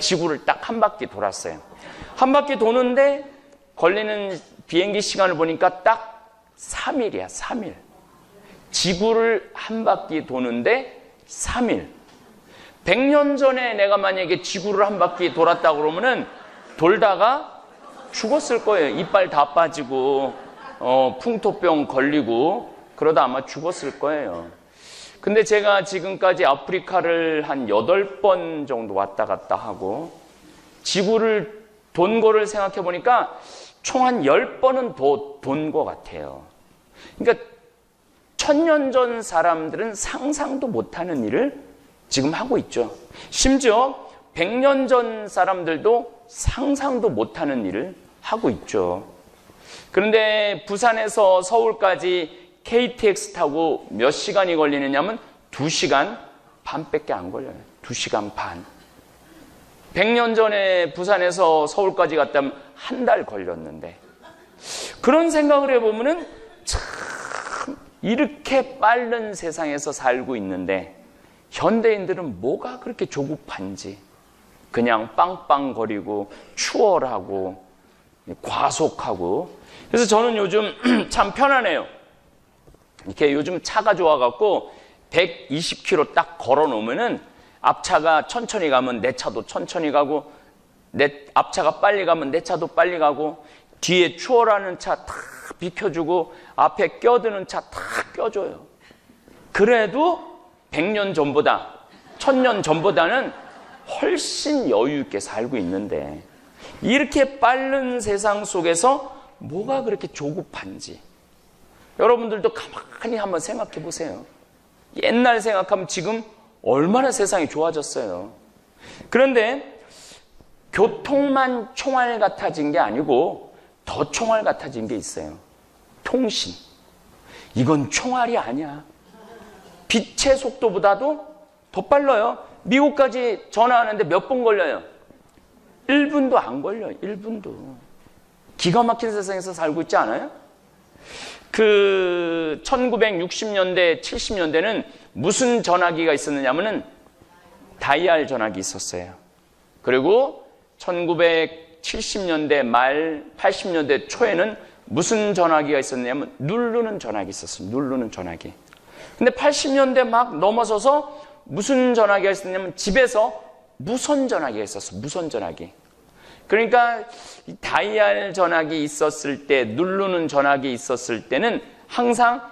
지구를 딱 한 바퀴 돌았어요. 한 바퀴 도는데 걸리는 비행기 시간을 보니까 딱 3일이야, 3일. 지구를 한 바퀴 도는데 3일. 100년 전에 내가 만약에 지구를 한 바퀴 돌았다 그러면은 돌다가 죽었을 거예요. 이빨 다 빠지고, 풍토병 걸리고, 그러다 아마 죽었을 거예요. 근데 제가 지금까지 아프리카를 한 8번 정도 왔다 갔다 하고, 지구를 돈 거를 생각해 보니까 총 한 10번은 더 돈 것 같아요. 그러니까 1000년 전 사람들은 상상도 못하는 일을 지금 하고 있죠. 심지어 100년 전 사람들도 상상도 못하는 일을 하고 있죠. 그런데 부산에서 서울까지 KTX 타고 몇 시간이 걸리느냐면 2시간 반밖에 안 걸려요. 2시간 반. 100년 전에 부산에서 서울까지 갔다면 한 달 걸렸는데, 그런 생각을 해보면은 참 이렇게 빠른 세상에서 살고 있는데 현대인들은 뭐가 그렇게 조급한지, 그냥 빵빵거리고 추월하고 과속하고. 그래서 저는 요즘 참 편안해요. 이렇게 요즘 차가 좋아갖고 120km 딱 걸어 놓으면은 앞차가 천천히 가면 내 차도 천천히 가고, 내 앞차가 빨리 가면 내 차도 빨리 가고, 뒤에 추월하는 차 다 비켜주고, 앞에 껴드는 차 다 껴줘요. 그래도 100년 전보다, 1000년 전보다는 훨씬 여유 있게 살고 있는데, 이렇게 빠른 세상 속에서 뭐가 그렇게 조급한지 여러분들도 가만히 한번 생각해 보세요. 옛날 생각하면 지금 얼마나 세상이 좋아졌어요. 그런데 교통만 총알 같아진 게 아니고 더 총알 같아진 게 있어요. 통신. 이건 총알이 아니야. 빛의 속도보다도 더 빨라요. 미국까지 전화하는데 몇 분 걸려요? 1분도 안 걸려요. 1분도. 기가 막힌 세상에서 살고 있지 않아요? 1960년대, 70년대는 무슨 전화기가 있었느냐면은 다이얼 전화기 있었어요. 그리고 1970년대 말 80년대 초에는 무슨 전화기가 있었냐면 누르는 전화기 있었어요. 누르는 전화기. 근데 80년대 막 넘어서서 무슨 전화기가 있었냐면 집에서 무선 전화기가 있었어. 무선 전화기. 그러니까 다이얼 전화기 있었을 때, 누르는 전화기 있었을 때는 항상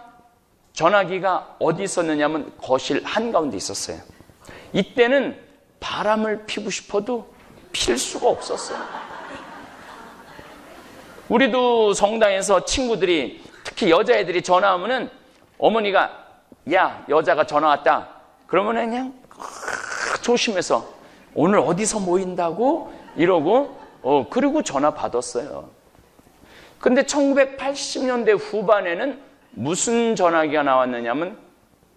전화기가 어디 있었느냐면 거실 한가운데 있었어요. 이때는 바람을 피고 싶어도 필 수가 없었어요. 우리도 성당에서 친구들이, 특히 여자애들이 전화하면은 어머니가 야, 여자가 전화 왔다. 그러면 그냥 조심해서 오늘 어디서 모인다고 이러고 그리고 전화 받았어요. 근데 1980년대 후반에는 무슨 전화기가 나왔느냐면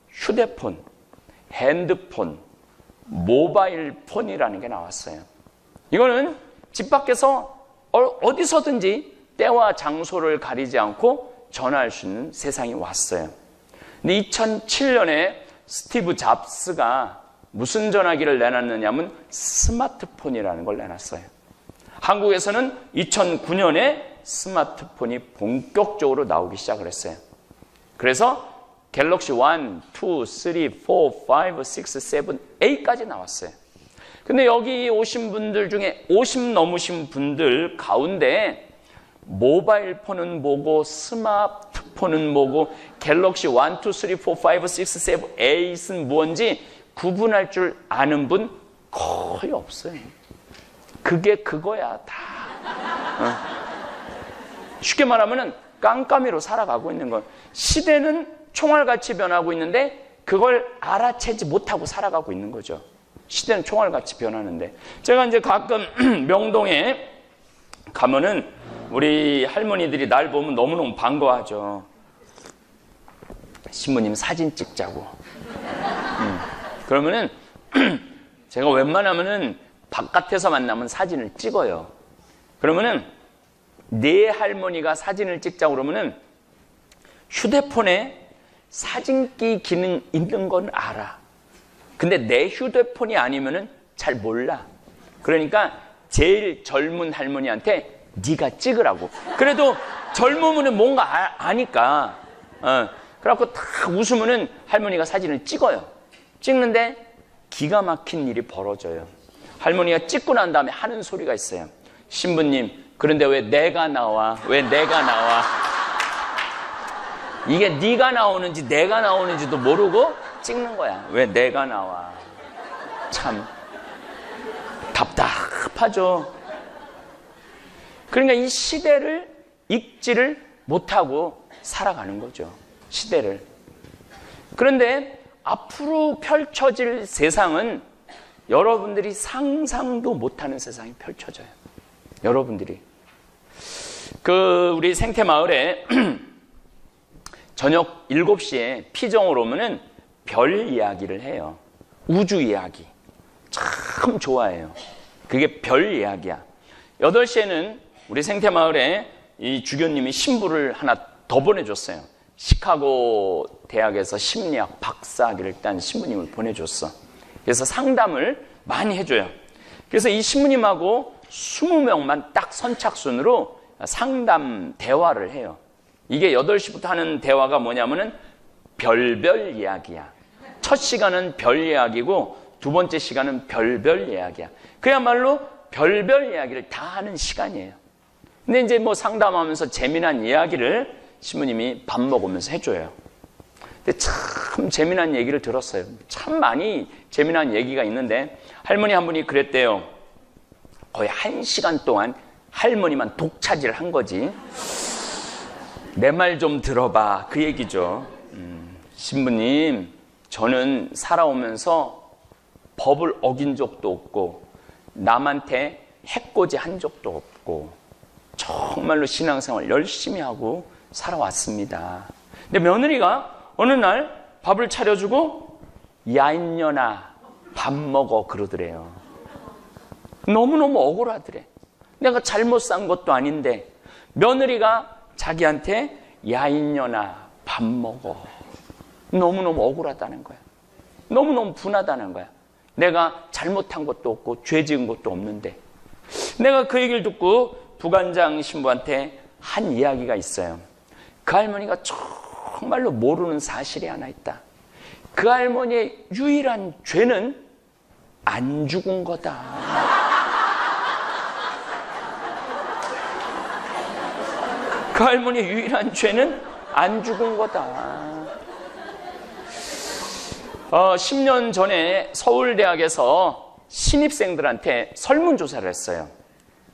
휴대폰, 핸드폰, 모바일 폰이라는 게 나왔어요. 이거는 집 밖에서 어디서든지 때와 장소를 가리지 않고 전화할 수 있는 세상이 왔어요. 근데 2007년에 스티브 잡스가 무슨 전화기를 내놨느냐면 스마트폰이라는 걸 내놨어요. 한국에서는 2009년에 스마트폰이 본격적으로 나오기 시작을 했어요. 그래서 갤럭시 1, 2, 3, 4, 5, 6, 7, 8까지 나왔어요. 근데 여기 오신 분들 중에 50 넘으신 분들 가운데 모바일 폰은 뭐고 스마트폰은 뭐고 갤럭시 1, 2, 3, 4, 5, 6, 7, 8은 뭔지 구분할 줄 아는 분 거의 없어요. 그게 그거야 다. 쉽게 말하면 깜깜이로 살아가고 있는 건, 시대는 총알같이 변하고 있는데 그걸 알아채지 못하고 살아가고 있는 거죠. 시대는 총알같이 변하는데, 제가 이제 가끔 명동에 가면은 우리 할머니들이 날 보면 너무너무 반가워하죠. 신부님 사진 찍자고. 그러면은 제가 웬만하면은 바깥에서 만나면 사진을 찍어요. 그러면은 내 할머니가 사진을 찍자고 그러면은 휴대폰에 사진기 기능 있는 건 알아. 근데 내 휴대폰이 아니면은 잘 몰라. 그러니까 제일 젊은 할머니한테 네가 찍으라고. 그래도 젊으면 뭔가 아니까. 그래갖고 딱 웃으면은 할머니가 사진을 찍어요. 찍는데 기가 막힌 일이 벌어져요. 할머니가 찍고 난 다음에 하는 소리가 있어요. 신부님, 그런데 왜 내가 나와? 왜 내가 나와? 이게 네가 나오는지 내가 나오는지도 모르고 찍는 거야. 왜 내가 나와? 참 답답하죠. 그러니까 이 시대를 읽지를 못하고 살아가는 거죠. 시대를. 그런데 앞으로 펼쳐질 세상은 여러분들이 상상도 못하는 세상이 펼쳐져요. 여러분들이. 우리 생태마을에 저녁 7시에 피정을 오면은 별 이야기를 해요. 우주 이야기. 참 좋아해요. 그게 별 이야기야. 8시에는 우리 생태마을에 이 주교님이 신부를 하나 더 보내줬어요. 시카고 대학에서 심리학 박사학위를 딴 신부님을 보내줬어. 그래서 상담을 많이 해줘요. 그래서 이 신부님하고 20명만 딱 선착순으로 상담 대화를 해요. 이게 8시부터 하는 대화가 뭐냐면은 별별 이야기야. 첫 시간은 별 이야기고 두 번째 시간은 별별 이야기야. 그야말로 별별 이야기를 다 하는 시간이에요. 근데 이제 뭐 상담하면서 재미난 이야기를 신부님이 밥 먹으면서 해줘요. 근데 참 재미난 얘기를 들었어요. 참 많이 재미난 얘기가 있는데 할머니 한 분이 그랬대요. 거의 1시간 동안 할머니만 독차지를 한 거지. 내 말 좀 들어봐. 그 얘기죠. 신부님, 저는 살아오면서 법을 어긴 적도 없고 남한테 해코지 한 적도 없고 정말로 신앙생활 열심히 하고 살아왔습니다. 근데 며느리가 어느 날 밥을 차려주고 야 인년아 밥 먹어 그러더래요. 너무너무 억울하더래. 내가 잘못 산 것도 아닌데 며느리가 자기한테 야 인년아 밥 먹어. 너무너무 억울하다는 거야. 너무너무 분하다는 거야. 내가 잘못한 것도 없고 죄 지은 것도 없는데. 내가 그 얘기를 듣고 부관장 신부한테 한 이야기가 있어요. 그 할머니가 정말로 모르는 사실이 하나 있다. 그 할머니의 유일한 죄는 안 죽은 거다. 그 할머니의 유일한 죄는 안 죽은 거다. 10년 전에 서울대학에서 신입생들한테 설문조사를 했어요.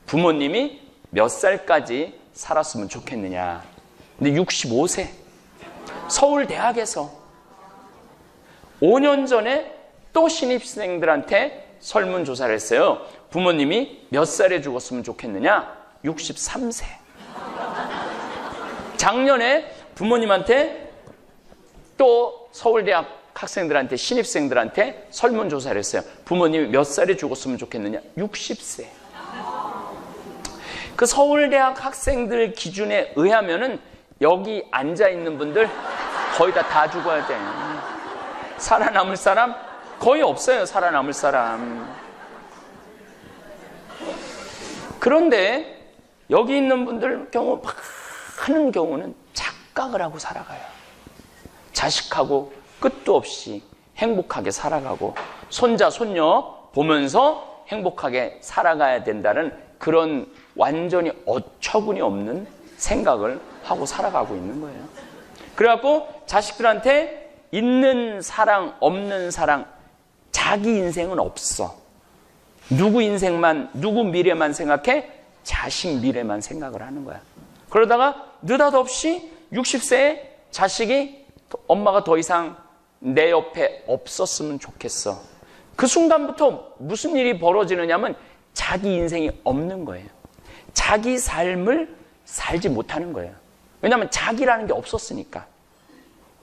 부모님이 몇 살까지 살았으면 좋겠느냐. 근데 65세. 서울대학에서 5년 전에 또 신입생들한테 설문조사를 했어요. 부모님이 몇 살에 죽었으면 좋겠느냐. 63세. 작년에 부모님한테 또 서울대학 학생들한테 신입생들한테 설문조사를 했어요. 부모님이 몇 살에 죽었으면 좋겠느냐. 60세. 그 서울대학 학생들 기준에 의하면은 여기 앉아있는 분들 거의 다 죽어야 돼. 살아남을 사람 거의 없어요. 살아남을 사람. 그런데 여기 있는 분들 경우 많은 경우는 착각을 하고 살아가요. 자식하고 끝도 없이 행복하게 살아가고 손자 손녀 보면서 행복하게 살아가야 된다는 그런 완전히 어처구니 없는 생각을 하고 살아가고 있는 거예요. 그래갖고 자식들한테 있는 사랑 없는 사랑, 자기 인생은 없어. 누구 인생만, 누구 미래만 생각해? 자식 미래만 생각을 하는 거야. 그러다가 느닷없이 60세에 자식이 엄마가 더 이상 내 옆에 없었으면 좋겠어. 그 순간부터 무슨 일이 벌어지느냐면 자기 인생이 없는 거예요. 자기 삶을 살지 못하는 거예요. 왜냐하면 자기라는 게 없었으니까.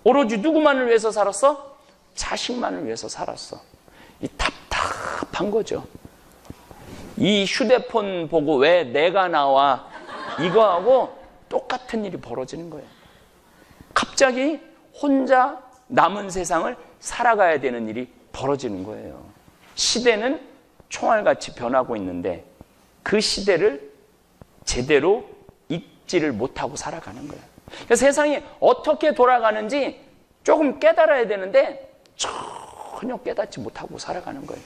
오로지 누구만을 위해서 살았어? 자식만을 위해서 살았어. 이 답답한 거죠. 이 휴대폰 보고 왜 내가 나와 이거하고 똑같은 일이 벌어지는 거예요. 갑자기 혼자 남은 세상을 살아가야 되는 일이 벌어지는 거예요. 시대는 총알같이 변하고 있는데 그 시대를 제대로 읽지를 못하고 살아가는 거예요. 그래서 세상이 어떻게 돌아가는지 조금 깨달아야 되는데 전혀 깨닫지 못하고 살아가는 거예요.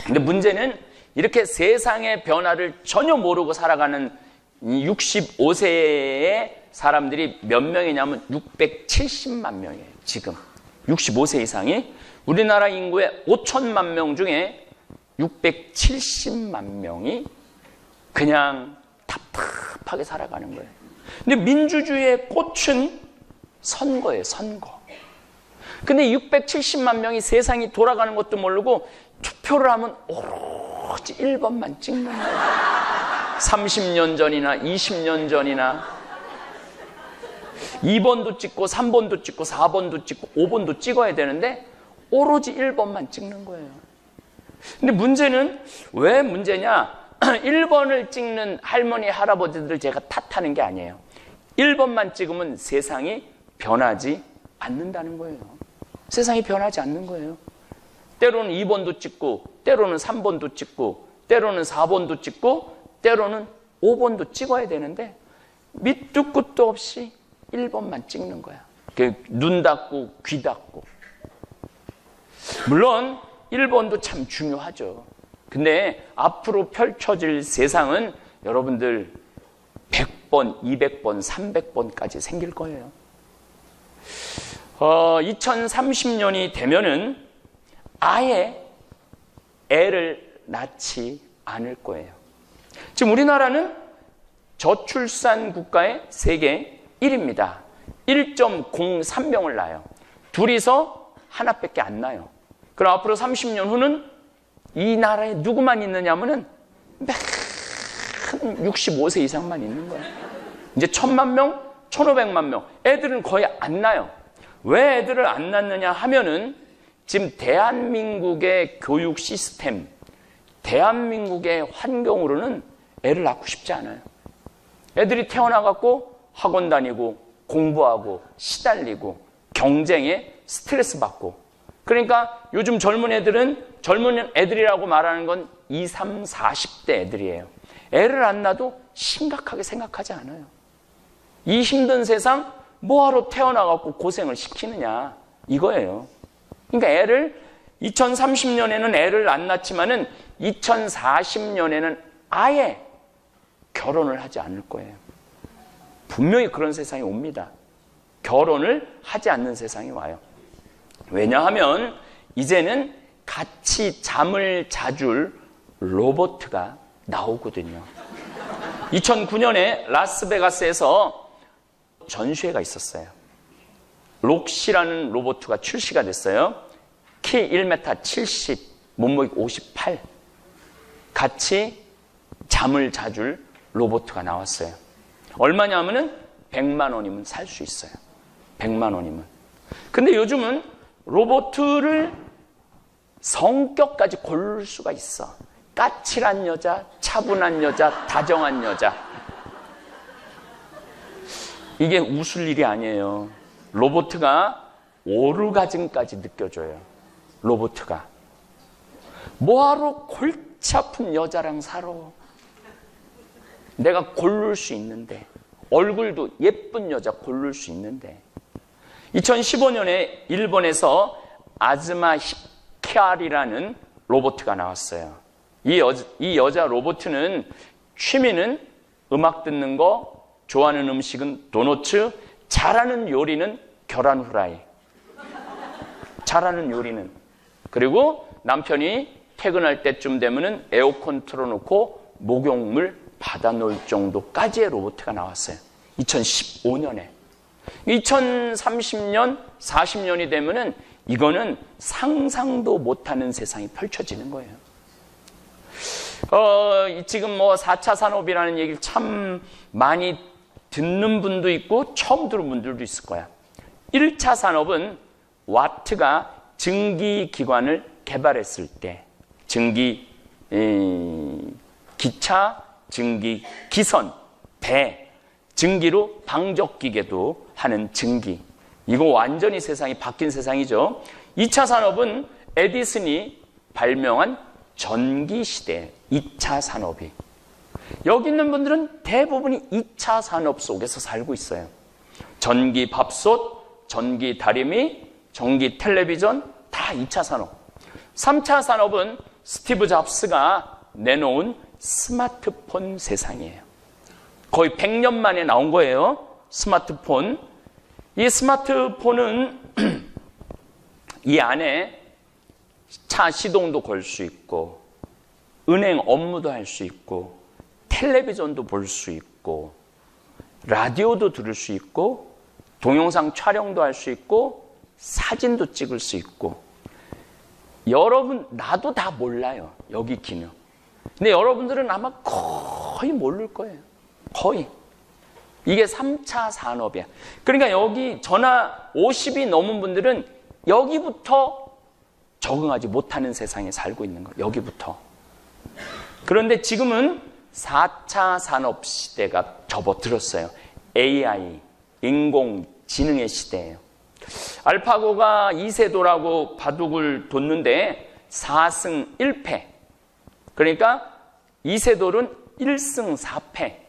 근데 문제는 이렇게 세상의 변화를 전혀 모르고 살아가는 65세의 사람들이 몇 명이냐면 670만 명이에요. 지금 65세 이상이 우리나라 인구의 5천만 명 중에 670만 명이 그냥 답답하게 살아가는 거예요. 근데 민주주의의 꽃은 선거예요. 선거. 근데 670만 명이 세상이 돌아가는 것도 모르고 투표를 하면 오로지 1번만 찍는 거예요. 30년 전이나 20년 전이나 2번도 찍고 3번도 찍고 4번도 찍고 5번도 찍어야 되는데 오로지 1번만 찍는 거예요. 근데 문제는 왜 문제냐? 1번을 찍는 할머니, 할아버지들 제가 탓하는 게 아니에요. 1번만 찍으면 세상이 변하지 않는다는 거예요. 세상이 변하지 않는 거예요. 때로는 2번도 찍고 때로는 3번도 찍고 때로는 4번도 찍고 때로는 5번도 찍어야 되는데 밑도 끝도 없이 1번만 찍는 거야. 눈 닫고 귀 닫고. 물론 1번도 참 중요하죠. 근데 앞으로 펼쳐질 세상은 여러분들 100번, 200번, 300번까지 생길 거예요. 2030년이 되면은 아예 애를 낳지 않을 거예요. 지금 우리나라는 저출산 국가의 세계 1위입니다. 1.03명을 낳아요. 둘이서 하나밖에 안 낳아요. 그럼 앞으로 30년 후는 이 나라에 누구만 있느냐면은 맨 65세 이상만 있는 거예요. 이제 1000만 명, 1500만 명. 애들은 거의 안 낳아요. 왜 애들을 안 낳느냐 하면은 지금 대한민국의 교육 시스템, 대한민국의 환경으로는 애를 낳고 싶지 않아요. 애들이 태어나갖고 학원 다니고 공부하고 시달리고 경쟁에 스트레스 받고. 그러니까 요즘 젊은 애들이라고 말하는 건 20, 30, 40대 애들이에요. 애를 안 낳아도 심각하게 생각하지 않아요. 이 힘든 세상 뭐하러 태어나갖고 고생을 시키느냐 이거예요. 그러니까 애를 2030년에는 애를 안 낳지만은 2040년에는 아예 결혼을 하지 않을 거예요. 분명히 그런 세상이 옵니다. 결혼을 하지 않는 세상이 와요. 왜냐하면 이제는 같이 잠을 자줄 로봇가 나오거든요. 2009년에 라스베가스에서 전시회가 있었어요. 록시라는 로봇가 출시가 됐어요. 키 1m 70, 몸무게 58. 같이 잠을 자줄 로봇가 나왔어요. 얼마냐면은 100만 원이면 살 수 있어요. 100만 원이면. 근데 요즘은 로봇을 성격까지 고를 수가 있어. 까칠한 여자, 차분한 여자, 다정한 여자. 이게 웃을 일이 아니에요. 로봇가 오르가즘까지 느껴줘요. 로봇가. 뭐하러 골치 아픈 여자랑 살아? 내가 고를 수 있는데. 얼굴도 예쁜 여자 고를 수 있는데. 2015년에 일본에서 아즈마 히카리라는 로봇가 나왔어요. 이 여자 로봇은 취미는 음악 듣는 거, 좋아하는 음식은 도너츠, 잘하는 요리는 계란 후라이. 잘하는 요리는. 그리고 남편이 퇴근할 때쯤 되면은 에어컨 틀어놓고 목욕물 받아놓을 정도까지의 로봇가 나왔어요. 2015년에. 2030년, 40년이 되면은 이거는 상상도 못하는 세상이 펼쳐지는 거예요. 지금 4차 산업이라는 얘기를 참 많이 듣는 분도 있고 처음 들은 분들도 있을 거야. 1차 산업은 와트가 증기기관을 개발했을 때 기차, 증기, 기선, 배, 증기로 방적기계도 하는 증기. 이거 완전히 세상이 바뀐 세상이죠. 2차 산업은 에디슨이 발명한 전기 시대, 2차 산업이. 여기 있는 분들은 대부분이 2차 산업 속에서 살고 있어요. 전기 밥솥, 전기 다리미, 전기 텔레비전 다 2차 산업. 3차 산업은 스티브 잡스가 내놓은 스마트폰 세상이에요. 거의 100년 만에 나온 거예요. 스마트폰. 이 스마트폰은 이 안에 차 시동도 걸 수 있고, 은행 업무도 할 수 있고, 텔레비전도 볼 수 있고, 라디오도 들을 수 있고, 동영상 촬영도 할 수 있고, 사진도 찍을 수 있고. 여러분, 나도 다 몰라요. 여기 기능. 근데 여러분들은 아마 거의 모를 거예요. 거의. 이게 3차 산업이야. 그러니까 여기 전화 50이 넘은 분들은 여기부터 적응하지 못하는 세상에 살고 있는 거예요. 여기부터. 그런데 지금은 4차 산업 시대가 접어들었어요. AI, 인공지능의 시대예요. 알파고가 이세돌하고 바둑을 뒀는데 4승 1패. 그러니까 이세돌은 1승 4패.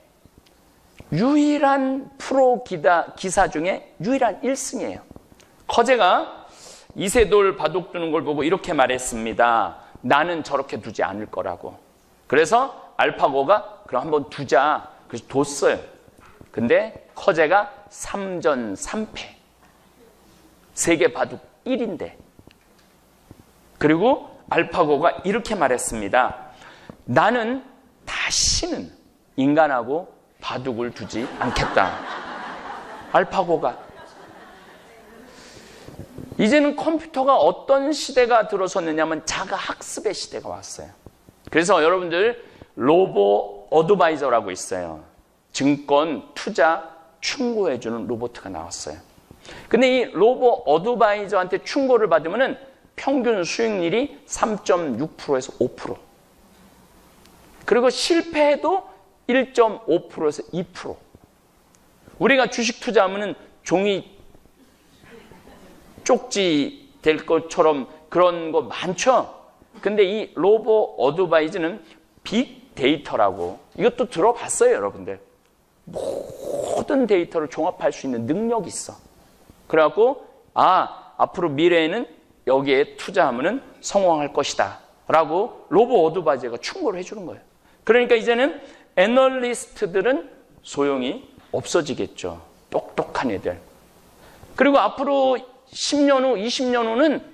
유일한 프로 기사 중에 유일한 1승이에요. 커제가 이세돌 바둑 두는 걸 보고 이렇게 말했습니다. 나는 저렇게 두지 않을 거라고. 그래서 알파고가 그럼 한번 두자. 그래서 뒀어요. 근데 커제가 3전 3패. 세계 바둑 1인데. 그리고 알파고가 이렇게 말했습니다. 나는 다시는 인간하고 바둑을 두지 않겠다. 알파고가. 이제는 컴퓨터가 어떤 시대가 들어섰느냐면 자가 학습의 시대가 왔어요. 그래서 여러분들 로보 어드바이저라고 있어요. 증권, 투자, 충고해주는 로봇가 나왔어요. 근데 이 로보 어드바이저한테 충고를 받으면은 평균 수익률이 3.6%에서 5%. 그리고 실패해도 1.5%에서 2%. 우리가 주식 투자하면은 종이 쪽지 될 것처럼 그런 거 많죠? 근데 이 로보 어드바이저는 빅데이터라고, 이것도 들어봤어요, 여러분들. 모든 데이터를 종합할 수 있는 능력이 있어. 그래갖고, 앞으로 미래에는 여기에 투자하면은 성공할 것이다. 라고 로보 어드바이저가 충고를 해주는 거예요. 그러니까 이제는 애널리스트들은 소용이 없어지겠죠. 똑똑한 애들. 그리고 앞으로 10년 후, 20년 후는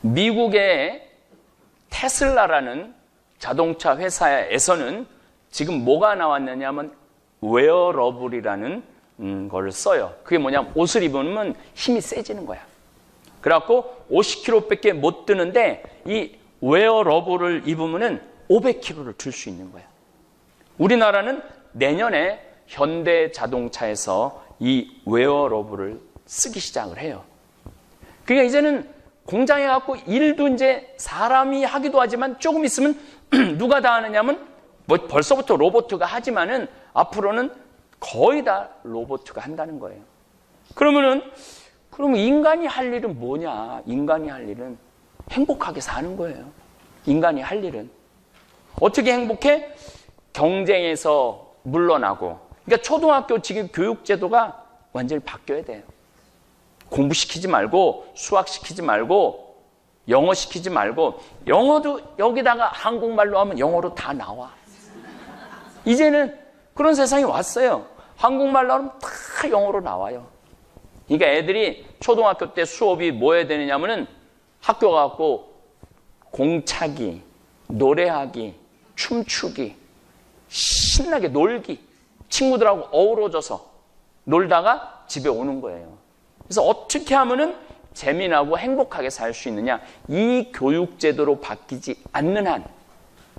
미국의 테슬라라는 자동차 회사에서는 지금 뭐가 나왔느냐 하면 웨어러블이라는 걸 써요. 그게 뭐냐면 옷을 입으면 힘이 세지는 거야. 그래갖고 50kg밖에 못 드는데 이 웨어러블을 입으면 500kg를 들 수 있는 거야. 우리나라는 내년에 현대 자동차에서 이 웨어러블을 쓰기 시작을 해요. 그러니까 이제는 공장에 갖고 일도 이제 사람이 하기도 하지만 조금 있으면 누가 다 하느냐면 뭐 벌써부터 로봇가 하지만은 앞으로는 거의 다 로봇가 한다는 거예요. 그러면 인간이 할 일은 뭐냐? 인간이 할 일은 행복하게 사는 거예요. 인간이 할 일은. 어떻게 행복해? 경쟁에서 물러나고. 그러니까 초등학교 지금 교육제도가 완전히 바뀌어야 돼요. 공부시키지 말고, 수학시키지 말고, 영어 시키지 말고, 영어도 여기다가 한국말로 하면 영어로 다 나와. 이제는 그런 세상이 왔어요. 한국말로 하면 다 영어로 나와요. 그러니까 애들이 초등학교 때 수업이 뭐 해야 되느냐면은 학교 가고 공차기, 노래하기, 춤추기, 신나게 놀기, 친구들하고 어우러져서 놀다가 집에 오는 거예요. 그래서 어떻게 하면은 재미나고 행복하게 살 수 있느냐? 이 교육제도로 바뀌지 않는 한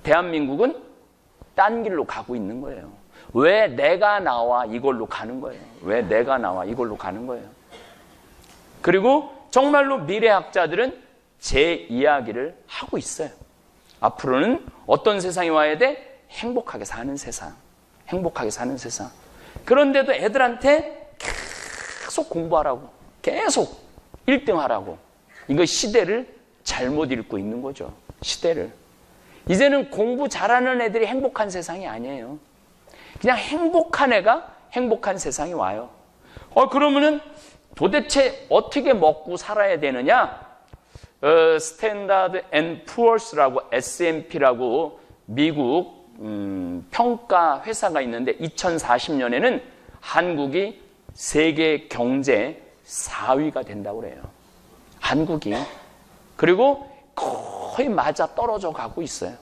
대한민국은 딴 길로 가고 있는 거예요. 왜 내가 나와 이걸로 가는 거예요. 왜 내가 나와 이걸로 가는 거예요. 그리고 정말로 미래학자들은 제 이야기를 하고 있어요. 앞으로는 어떤 세상이 와야 돼? 행복하게 사는 세상. 행복하게 사는 세상. 그런데도 애들한테 계속 공부하라고. 계속 1등 하라고. 이거 시대를 잘못 읽고 있는 거죠. 시대를. 이제는 공부 잘하는 애들이 행복한 세상이 아니에요. 그냥 행복한 애가 행복한 세상이 와요. 그러면은 도대체 어떻게 먹고 살아야 되느냐? 스탠다드 앤 푸어스라고 S&P라고 미국 평가 회사가 있는데 2040년에는 한국이 세계 경제 4위가 된다고 그래요. 한국이. 그리고 거의 맞아 떨어져 가고 있어요.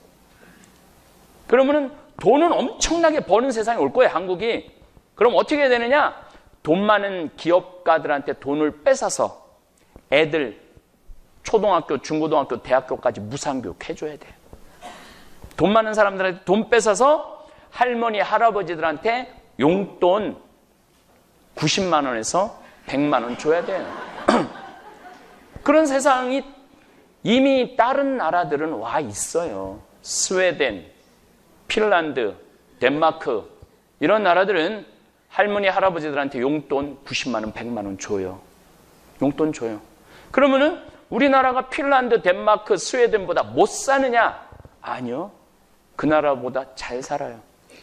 그러면은 돈은 엄청나게 버는 세상이 올 거예요, 한국이. 그럼 어떻게 해야 되느냐? 돈 많은 기업가들한테 돈을 뺏어서 애들 초등학교, 중고등학교, 대학교까지 무상교육 해줘야 돼요. 돈 많은 사람들한테 돈 뺏어서 할머니, 할아버지들한테 용돈 90만 원에서 100만 원 줘야 돼요. 그런 세상이 이미 다른 나라들은 와 있어요. 스웨덴, 핀란드, 덴마크 이런 나라들은 할머니, 할아버지들한테 용돈 90만 원, 100만 원 줘요. 용돈 줘요. 그러면은 우리나라가 핀란드, 덴마크, 스웨덴보다 못 사느냐? 아니요. 그 나라보다 잘 살아요.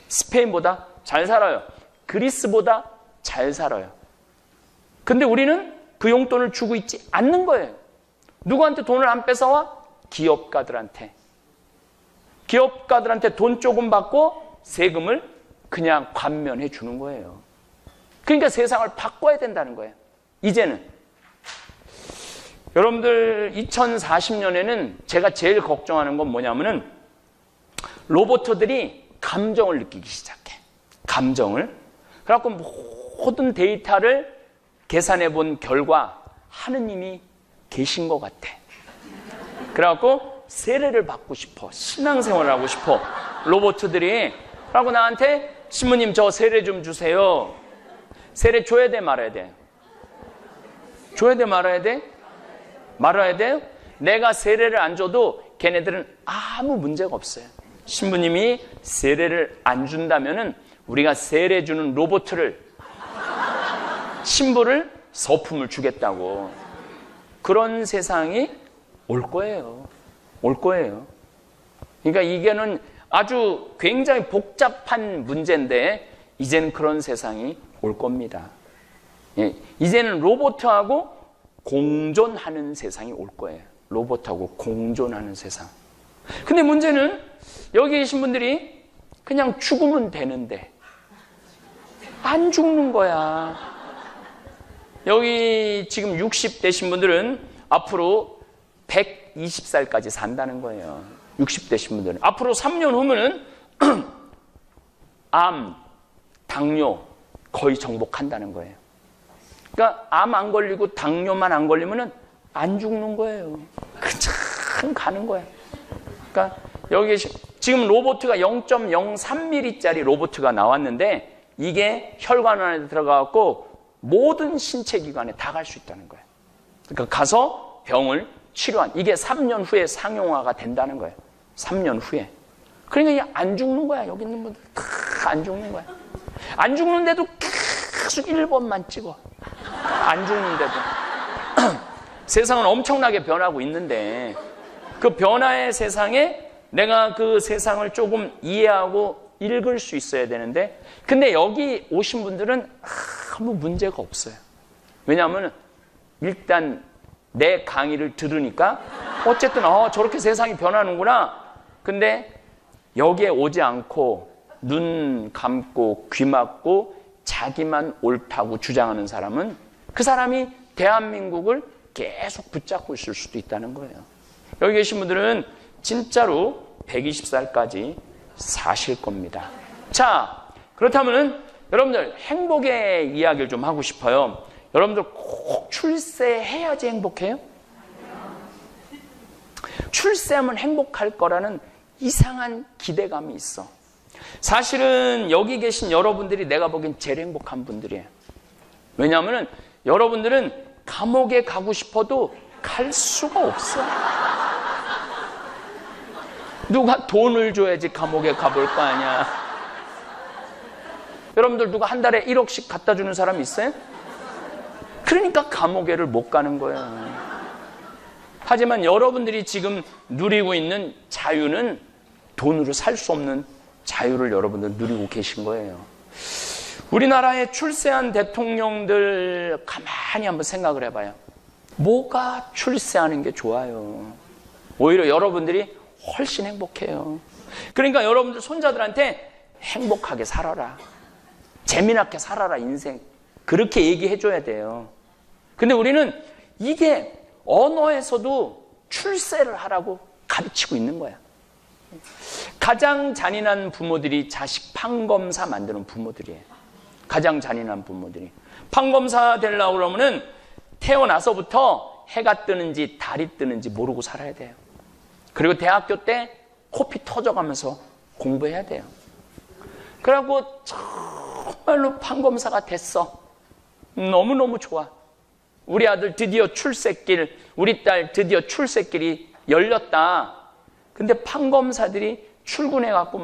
스페인보다 잘 살아요. 그리스보다 잘 살아요. 근데 우리는 그 용돈을 주고 있지 않는 거예요. 누구한테 돈을 안 뺏어와? 기업가들한테. 기업가들한테 돈 조금 받고 세금을 그냥 감면해 주는 거예요. 그러니까 세상을 바꿔야 된다는 거예요. 이제는. 여러분들 2040년에는 제가 제일 걱정하는 건 뭐냐면은 로봇들이 감정을 느끼기 시작해. 감정을. 그래갖고 모든 데이터를 계산해 본 결과 하느님이 계신 것 같아. 그래갖고 세례를 받고 싶어. 신앙생활을 하고 싶어. 로봇들이. 그러고 나한테 신부님 저 세례 좀 주세요. 세례 줘야 돼 말아야 돼? 줘야 돼 말아야 돼? 말아야 돼요? 내가 세례를 안 줘도 걔네들은 아무 문제가 없어요. 신부님이 세례를 안 준다면은 우리가 세례 주는 로봇을 신부를 서품을 주겠다고. 그런 세상이 올 거예요. 올 거예요. 그러니까 이게는 아주 굉장히 복잡한 문제인데 이제는 그런 세상이 올 겁니다. 예, 이제는 로봇하고 공존하는 세상이 올 거예요. 로봇하고 공존하는 세상. 근데 문제는 여기 계신 분들이 그냥 죽으면 되는데 안 죽는 거야. 여기 지금 60 되신 분들은 앞으로 120살까지 산다는 거예요. 60 되신 분들은. 앞으로 3년 후면은 암, 당뇨 거의 정복한다는 거예요. 그러니까 암 안 걸리고 당뇨만 안 걸리면은 안 죽는 거예요. 그냥 가는 거야. 그러니까 여기 지금 로봇가 0.03mm짜리 로봇가 나왔는데 이게 혈관 안에 들어가고 모든 신체 기관에 다 갈 수 있다는 거예요. 그러니까 가서 병을 치료한 이게 3년 후에 상용화가 된다는 거예요. 3년 후에. 그러니까 안 죽는 거야. 여기 있는 분들 다 안 죽는 거야. 안 죽는데도 계속 1번만 찍어. 안 죽는데도. 세상은 엄청나게 변하고 있는데 그 변화의 세상에 내가 그 세상을 조금 이해하고 읽을 수 있어야 되는데 근데 여기 오신 분들은 아무 문제가 없어요. 왜냐하면 일단 내 강의를 들으니까 어쨌든 저렇게 세상이 변하는구나. 근데 여기에 오지 않고 눈 감고 귀 막고 자기만 옳다고 주장하는 사람은 그 사람이 대한민국을 계속 붙잡고 있을 수도 있다는 거예요. 여기 계신 분들은 진짜로 120살까지 사실 겁니다. 자, 그렇다면은 여러분들 행복의 이야기를 좀 하고 싶어요. 여러분들 꼭 출세해야지 행복해요? 출세하면 행복할 거라는 이상한 기대감이 있어. 사실은 여기 계신 여러분들이 내가 보기엔 제일 행복한 분들이에요. 왜냐하면 여러분들은 감옥에 가고 싶어도 갈 수가 없어. 누가 돈을 줘야지 감옥에 가볼 거 아니야. 여러분들 누가 한 달에 1억씩 갖다 주는 사람 있어요? 그러니까 감옥에를 못 가는 거예요. 하지만 여러분들이 지금 누리고 있는 자유는 돈으로 살 수 없는 자유를 여러분들 누리고 계신 거예요. 우리나라의 출세한 대통령들 가만히 한번 생각을 해봐요. 뭐가 출세하는 게 좋아요. 오히려 여러분들이 훨씬 행복해요. 그러니까 여러분들 손자들한테 행복하게 살아라, 재미나게 살아라 인생, 그렇게 얘기해줘야 돼요. 근데 우리는 이게 언어에서도 출세를 하라고 가르치고 있는 거야. 가장 잔인한 부모들이 자식 판검사 만드는 부모들이에요. 가장 잔인한 부모들이. 판검사 되려고 그러면은 태어나서부터 해가 뜨는지 달이 뜨는지 모르고 살아야 돼요. 그리고 대학교 때 코피 터져가면서 공부해야 돼요. 그러고 정말로 판검사가 됐어. 너무너무 좋아. 우리 아들 드디어 출세길, 우리 딸 드디어 출세길이 열렸다. 근데 판검사들이 출근해갖고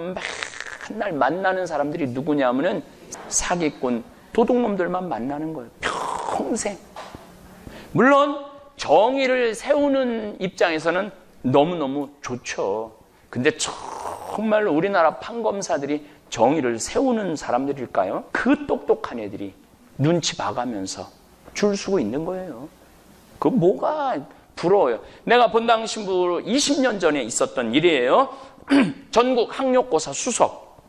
맨날 만나는 사람들이 누구냐면은 사기꾼, 도둑놈들만 만나는 거예요. 평생. 물론 정의를 세우는 입장에서는 너무너무 좋죠. 근데 정말로 우리나라 판검사들이 정의를 세우는 사람들일까요? 그 똑똑한 애들이 눈치 봐가면서 줄 서고 있는 거예요. 그 뭐가 부러워요. 내가 본당 신부 20년 전에 있었던 일이에요. 전국 학력고사 수석,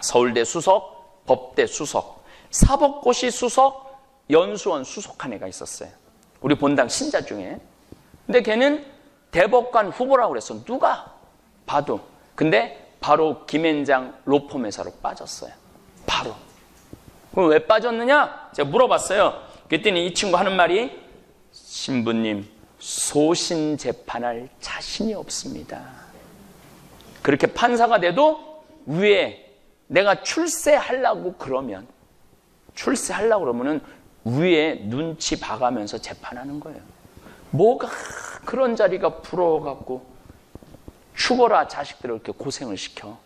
서울대 수석, 법대 수석, 사법고시 수석, 연수원 수석한 애가 있었어요. 우리 본당 신자 중에. 근데 걔는 대법관 후보라고 그랬어. 누가 봐도. 근데 바로 김앤장 로펌 회사로 빠졌어요. 바로. 그럼 왜 빠졌느냐? 제가 물어봤어요. 그랬더니 이 친구 하는 말이, 신부님, 소신 재판할 자신이 없습니다. 그렇게 판사가 돼도 위에 내가 출세하려고 그러면은 위에 눈치 봐가면서 재판하는 거예요. 뭐가 그런 자리가 부러워갖고 죽어라 자식들을 이렇게 고생을 시켜.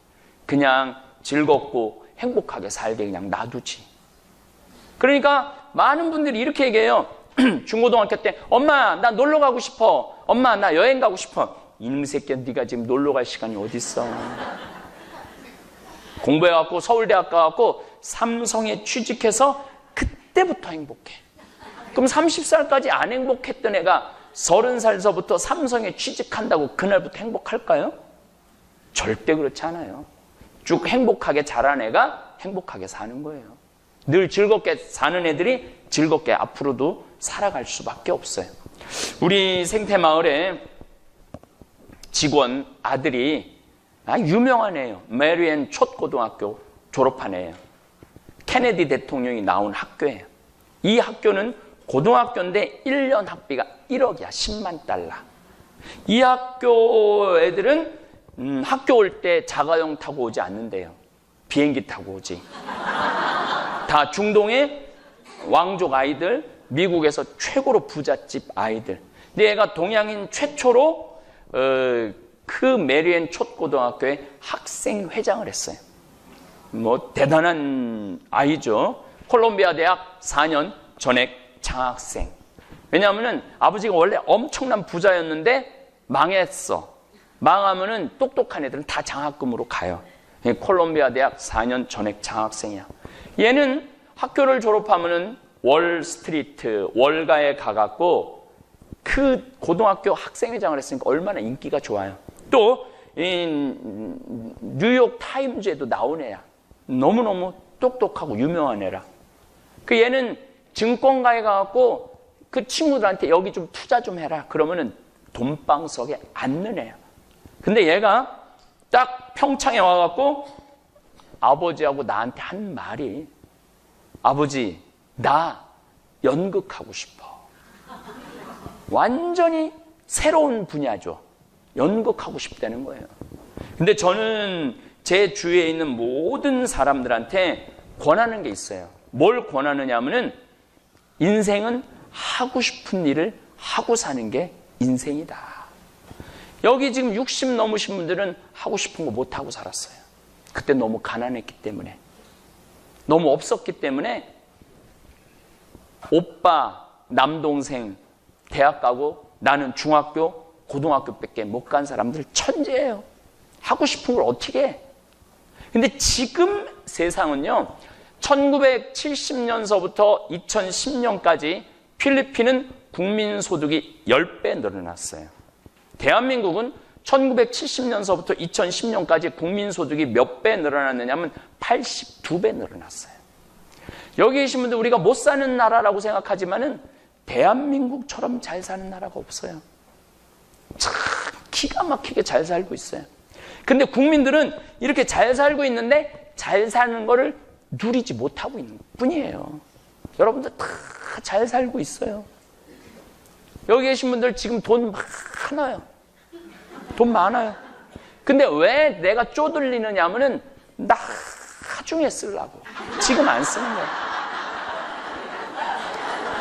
그냥 즐겁고 행복하게 살게 그냥 놔두지. 그러니까 많은 분들이 이렇게 얘기해요. 중고등학교 때 엄마 나 놀러 가고 싶어. 엄마 나 여행 가고 싶어. 이놈 새끼야, 네가 지금 놀러 갈 시간이 어딨어. 공부해갖고 서울대학 가갖고 삼성에 취직해서 그때부터 행복해. 그럼 30살까지 안 행복했던 애가 30살서부터 삼성에 취직한다고 그날부터 행복할까요? 절대 그렇지 않아요. 쭉 행복하게 자란 애가 행복하게 사는 거예요. 늘 즐겁게 사는 애들이 즐겁게 앞으로도 살아갈 수밖에 없어요. 우리 생태마을에 직원 아들이 유명한 애예요. 메리앤 촛고등학교 졸업한 애예요. 케네디 대통령이 나온 학교예요. 이 학교는 고등학교인데 1년 학비가 1억이야. 10만 달러. 이 학교 애들은 학교 올 때 자가용 타고 오지 않는데요. 비행기 타고 오지. 다 중동의 왕족 아이들, 미국에서 최고로 부잣집 아이들. 근데 얘가 동양인 최초로 그 메리앤 촛고등학교의 학생회장을 했어요. 뭐 대단한 아이죠. 콜롬비아 대학 4년 전액 장학생. 왜냐하면 아버지가 원래 엄청난 부자였는데 망했어. 망하면은 똑똑한 애들은 다 장학금으로 가요. 콜롬비아 대학 4년 전액 장학생이야. 얘는 학교를 졸업하면은 월스트리트, 월가에 가갖고 그 고등학교 학생회장을 했으니까 얼마나 인기가 좋아요. 또 뉴욕 타임즈에도 나온 애야. 너무너무 똑똑하고 유명한 애라. 그 얘는 증권가에 가갖고 그 친구들한테 여기 좀 투자 좀 해라. 그러면은 돈방석에 앉는 애야. 근데 얘가 딱 평창에 와갖고 아버지하고 나한테 한 말이, 아버지, 나 연극하고 싶어. 완전히 새로운 분야죠. 연극하고 싶다는 거예요. 근데 저는 제 주위에 있는 모든 사람들한테 권하는 게 있어요. 뭘 권하느냐 하면은 인생은 하고 싶은 일을 하고 사는 게 인생이다. 여기 지금 60 넘으신 분들은 하고 싶은 거 못하고 살았어요. 그때 너무 가난했기 때문에. 너무 없었기 때문에 오빠, 남동생 대학 가고 나는 중학교, 고등학교밖에 못 간 사람들 천재예요. 하고 싶은 걸 어떻게 해? 근데 지금 세상은요, 1970년서부터 2010년까지 필리핀은 국민소득이 10배 늘어났어요. 대한민국은 1970년서부터 2010년까지 국민소득이 몇 배 늘어났느냐면 82배 늘어났어요. 여기 계신 분들 우리가 못 사는 나라라고 생각하지만은 대한민국처럼 잘 사는 나라가 없어요. 참 기가 막히게 잘 살고 있어요. 근데 국민들은 이렇게 잘 살고 있는데 잘 사는 거를 누리지 못하고 있는 뿐이에요. 여러분들 다 잘 살고 있어요. 여기 계신 분들 지금 돈 많아요. 돈 많아요. 근데 왜 내가 쪼들리느냐 하면은 나중에 쓰려고. 지금 안 쓰는 거예요.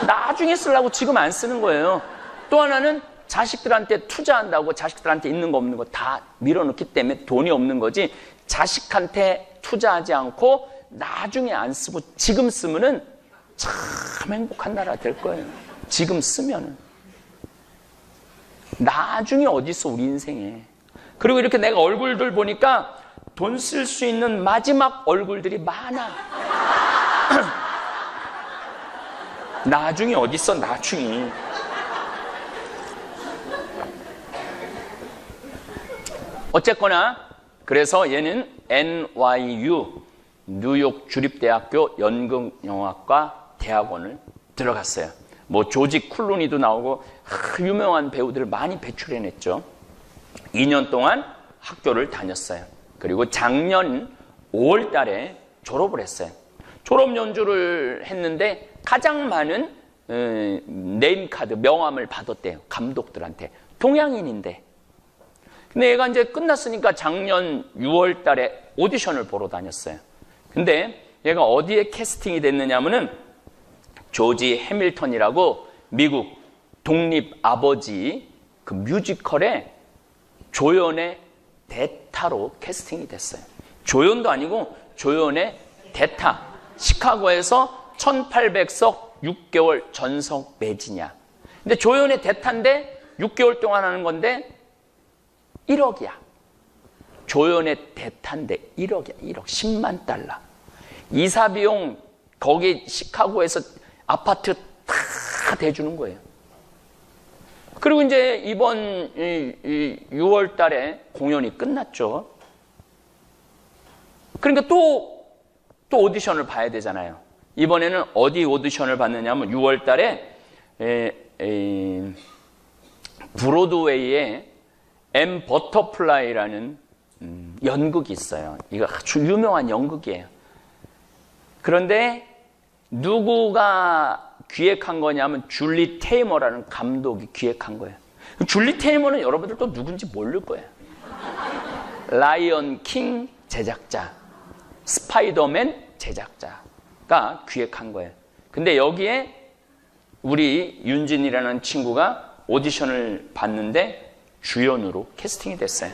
나중에 쓰려고 지금 안 쓰는 거예요. 또 하나는 자식들한테 투자한다고 자식들한테 있는 거 없는 거 다 밀어넣기 때문에 돈이 없는 거지, 자식한테 투자하지 않고 나중에 안 쓰고 지금 쓰면은 참 행복한 나라 될 거예요. 지금 쓰면은. 나중에 어디 있어 우리 인생에. 그리고 이렇게 내가 얼굴들 보니까 돈 쓸 수 있는 마지막 얼굴들이 많아. 나중에 어디 있어 나중에. 어쨌거나 그래서 얘는 NYU 뉴욕 주립대학교 연극영화과 대학원을 들어갔어요. 뭐 조지 클루니도 나오고 유명한 배우들을 많이 배출해냈죠. 2년 동안 학교를 다녔어요. 그리고 작년 5월 달에 졸업을 했어요. 졸업 연주를 했는데 가장 많은 네임카드, 명함을 받았대요. 감독들한테. 동양인인데. 근데 얘가 이제 끝났으니까 작년 6월 달에 오디션을 보러 다녔어요. 근데 얘가 어디에 캐스팅이 됐느냐면은 조지 해밀턴이라고 미국 독립 아버지 그 뮤지컬에 조연의 대타로 캐스팅이 됐어요. 조연도 아니고 조연의 대타. 시카고에서 1800석 6개월 전석 매진이야. 근데 조연의 대타인데 6개월 동안 하는 건데 1억이야. 조연의 대타인데 1억이야. 1억. 10만 달러. 이사 비용 거기 시카고에서 아파트 다 대주는 거예요. 그리고 이제 이번 6월 달에 공연이 끝났죠. 그러니까 또 오디션을 봐야 되잖아요. 이번에는 어디 오디션을 봤느냐 하면 6월 달에 브로드웨이에 엠 버터플라이라는 연극이 있어요. 이거 아주 유명한 연극이에요. 그런데 누구가 기획한 거냐면 줄리 테이머라는 감독이 기획한 거예요. 줄리 테이머는 여러분들도 누군지 모를 거예요. 라이언 킹 제작자, 스파이더맨 제작자가 기획한 거예요. 근데 여기에 우리 윤진이라는 친구가 오디션을 봤는데 주연으로 캐스팅이 됐어요.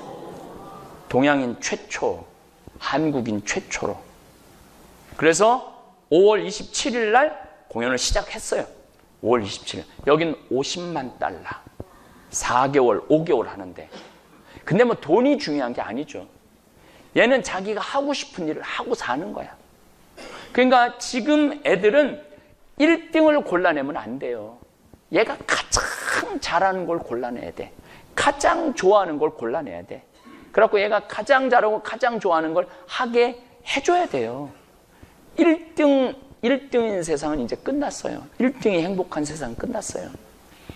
동양인 최초, 한국인 최초로. 그래서 5월 27일 날 공연을 시작했어요. 5월 27일. 여긴 50만 달러. 4개월, 5개월 하는데. 근데 뭐 돈이 중요한 게 아니죠. 얘는 자기가 하고 싶은 일을 하고 사는 거야. 그러니까 지금 애들은 1등을 골라내면 안 돼요. 얘가 가장 잘하는 걸 골라내야 돼. 가장 좋아하는 걸 골라내야 돼. 그래갖고 얘가 가장 잘하고 가장 좋아하는 걸 하게 해줘야 돼요. 1등인 세상은 이제 끝났어요. 1등이 행복한 세상은 끝났어요.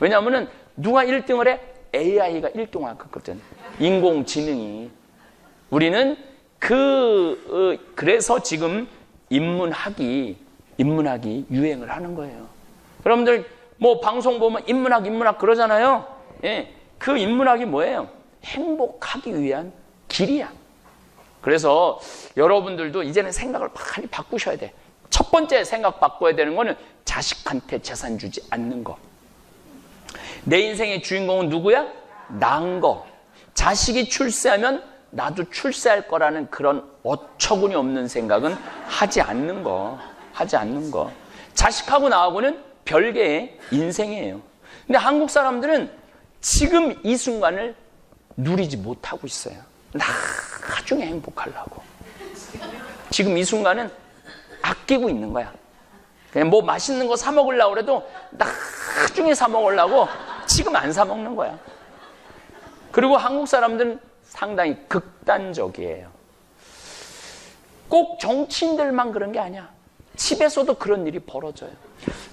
왜냐하면 누가 1등을 해? AI가 1등을 하거든. 인공지능이. 우리는 그래서 지금 인문학이 유행을 하는 거예요. 여러분들 뭐 방송 보면 인문학 그러잖아요. 예, 그 인문학이 뭐예요? 행복하기 위한 길이야. 그래서 여러분들도 이제는 생각을 많이 바꾸셔야 돼. 첫 번째 생각 바꿔야 되는 거는 자식한테 재산 주지 않는 거. 내 인생의 주인공은 누구야? 난 거. 자식이 출세하면 나도 출세할 거라는 그런 어처구니 없는 생각은 하지 않는 거. 자식하고 나하고는 별개의 인생이에요. 근데 한국 사람들은 지금 이 순간을 누리지 못하고 있어요. 나중에 행복하려고. 지금 이 순간은 아끼고 있는 거야. 그냥 뭐 맛있는 거 사 먹으려고 그래도 나중에 사 먹으려고 지금 안 사 먹는 거야. 그리고 한국 사람들은 상당히 극단적이에요. 꼭 정치인들만 그런 게 아니야. 집에서도 그런 일이 벌어져요.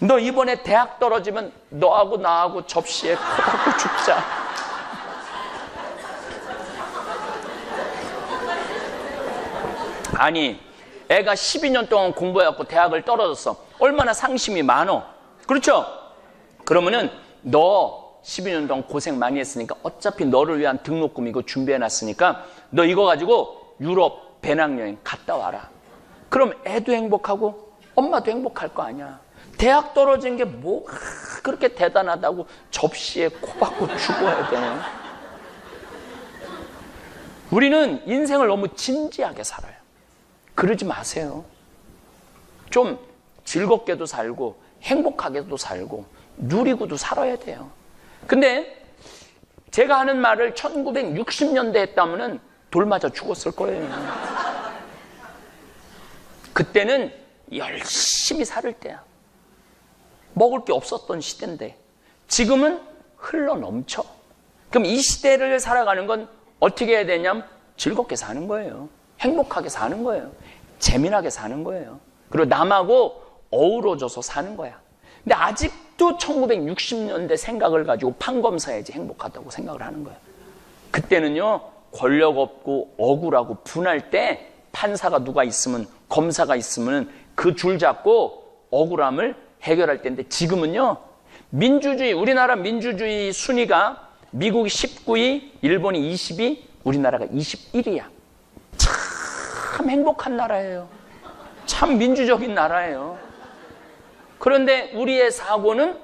너 이번에 대학 떨어지면 너하고 나하고 접시에 코 박고 죽자. 아니, 애가 12년 동안 공부해갖고 대학을 떨어졌어. 얼마나 상심이 많어. 그렇죠? 그러면은 너 12년 동안 고생 많이 했으니까 어차피 너를 위한 등록금 이거 준비해놨으니까 너 이거 가지고 유럽 배낭여행 갔다 와라. 그럼 애도 행복하고 엄마도 행복할 거 아니야. 대학 떨어진 게 뭐 그렇게 대단하다고 접시에 코 박고 죽어야 되냐. 우리는 인생을 너무 진지하게 살아요. 그러지 마세요. 좀 즐겁게도 살고 행복하게도 살고 누리고도 살아야 돼요. 근데 제가 하는 말을 1960년대 했다면 돌 맞아 죽었을 거예요. 그때는 열심히 살 때야. 먹을 게 없었던 시대인데 지금은 흘러 넘쳐. 그럼 이 시대를 살아가는 건 어떻게 해야 되냐면 즐겁게 사는 거예요. 행복하게 사는 거예요. 재미나게 사는 거예요. 그리고 남하고 어우러져서 사는 거야. 근데 아직도 1960년대 생각을 가지고 판검사야지 행복하다고 생각을 하는 거야. 그때는요, 권력 없고 억울하고 분할 때 판사가 누가 있으면, 검사가 있으면 그 줄 잡고 억울함을 해결할 때인데 지금은요, 민주주의, 우리나라 민주주의 순위가 미국이 19위, 일본이 20위, 우리나라가 21위야. 참 행복한 나라예요. 참 민주적인 나라예요. 그런데 우리의 사고는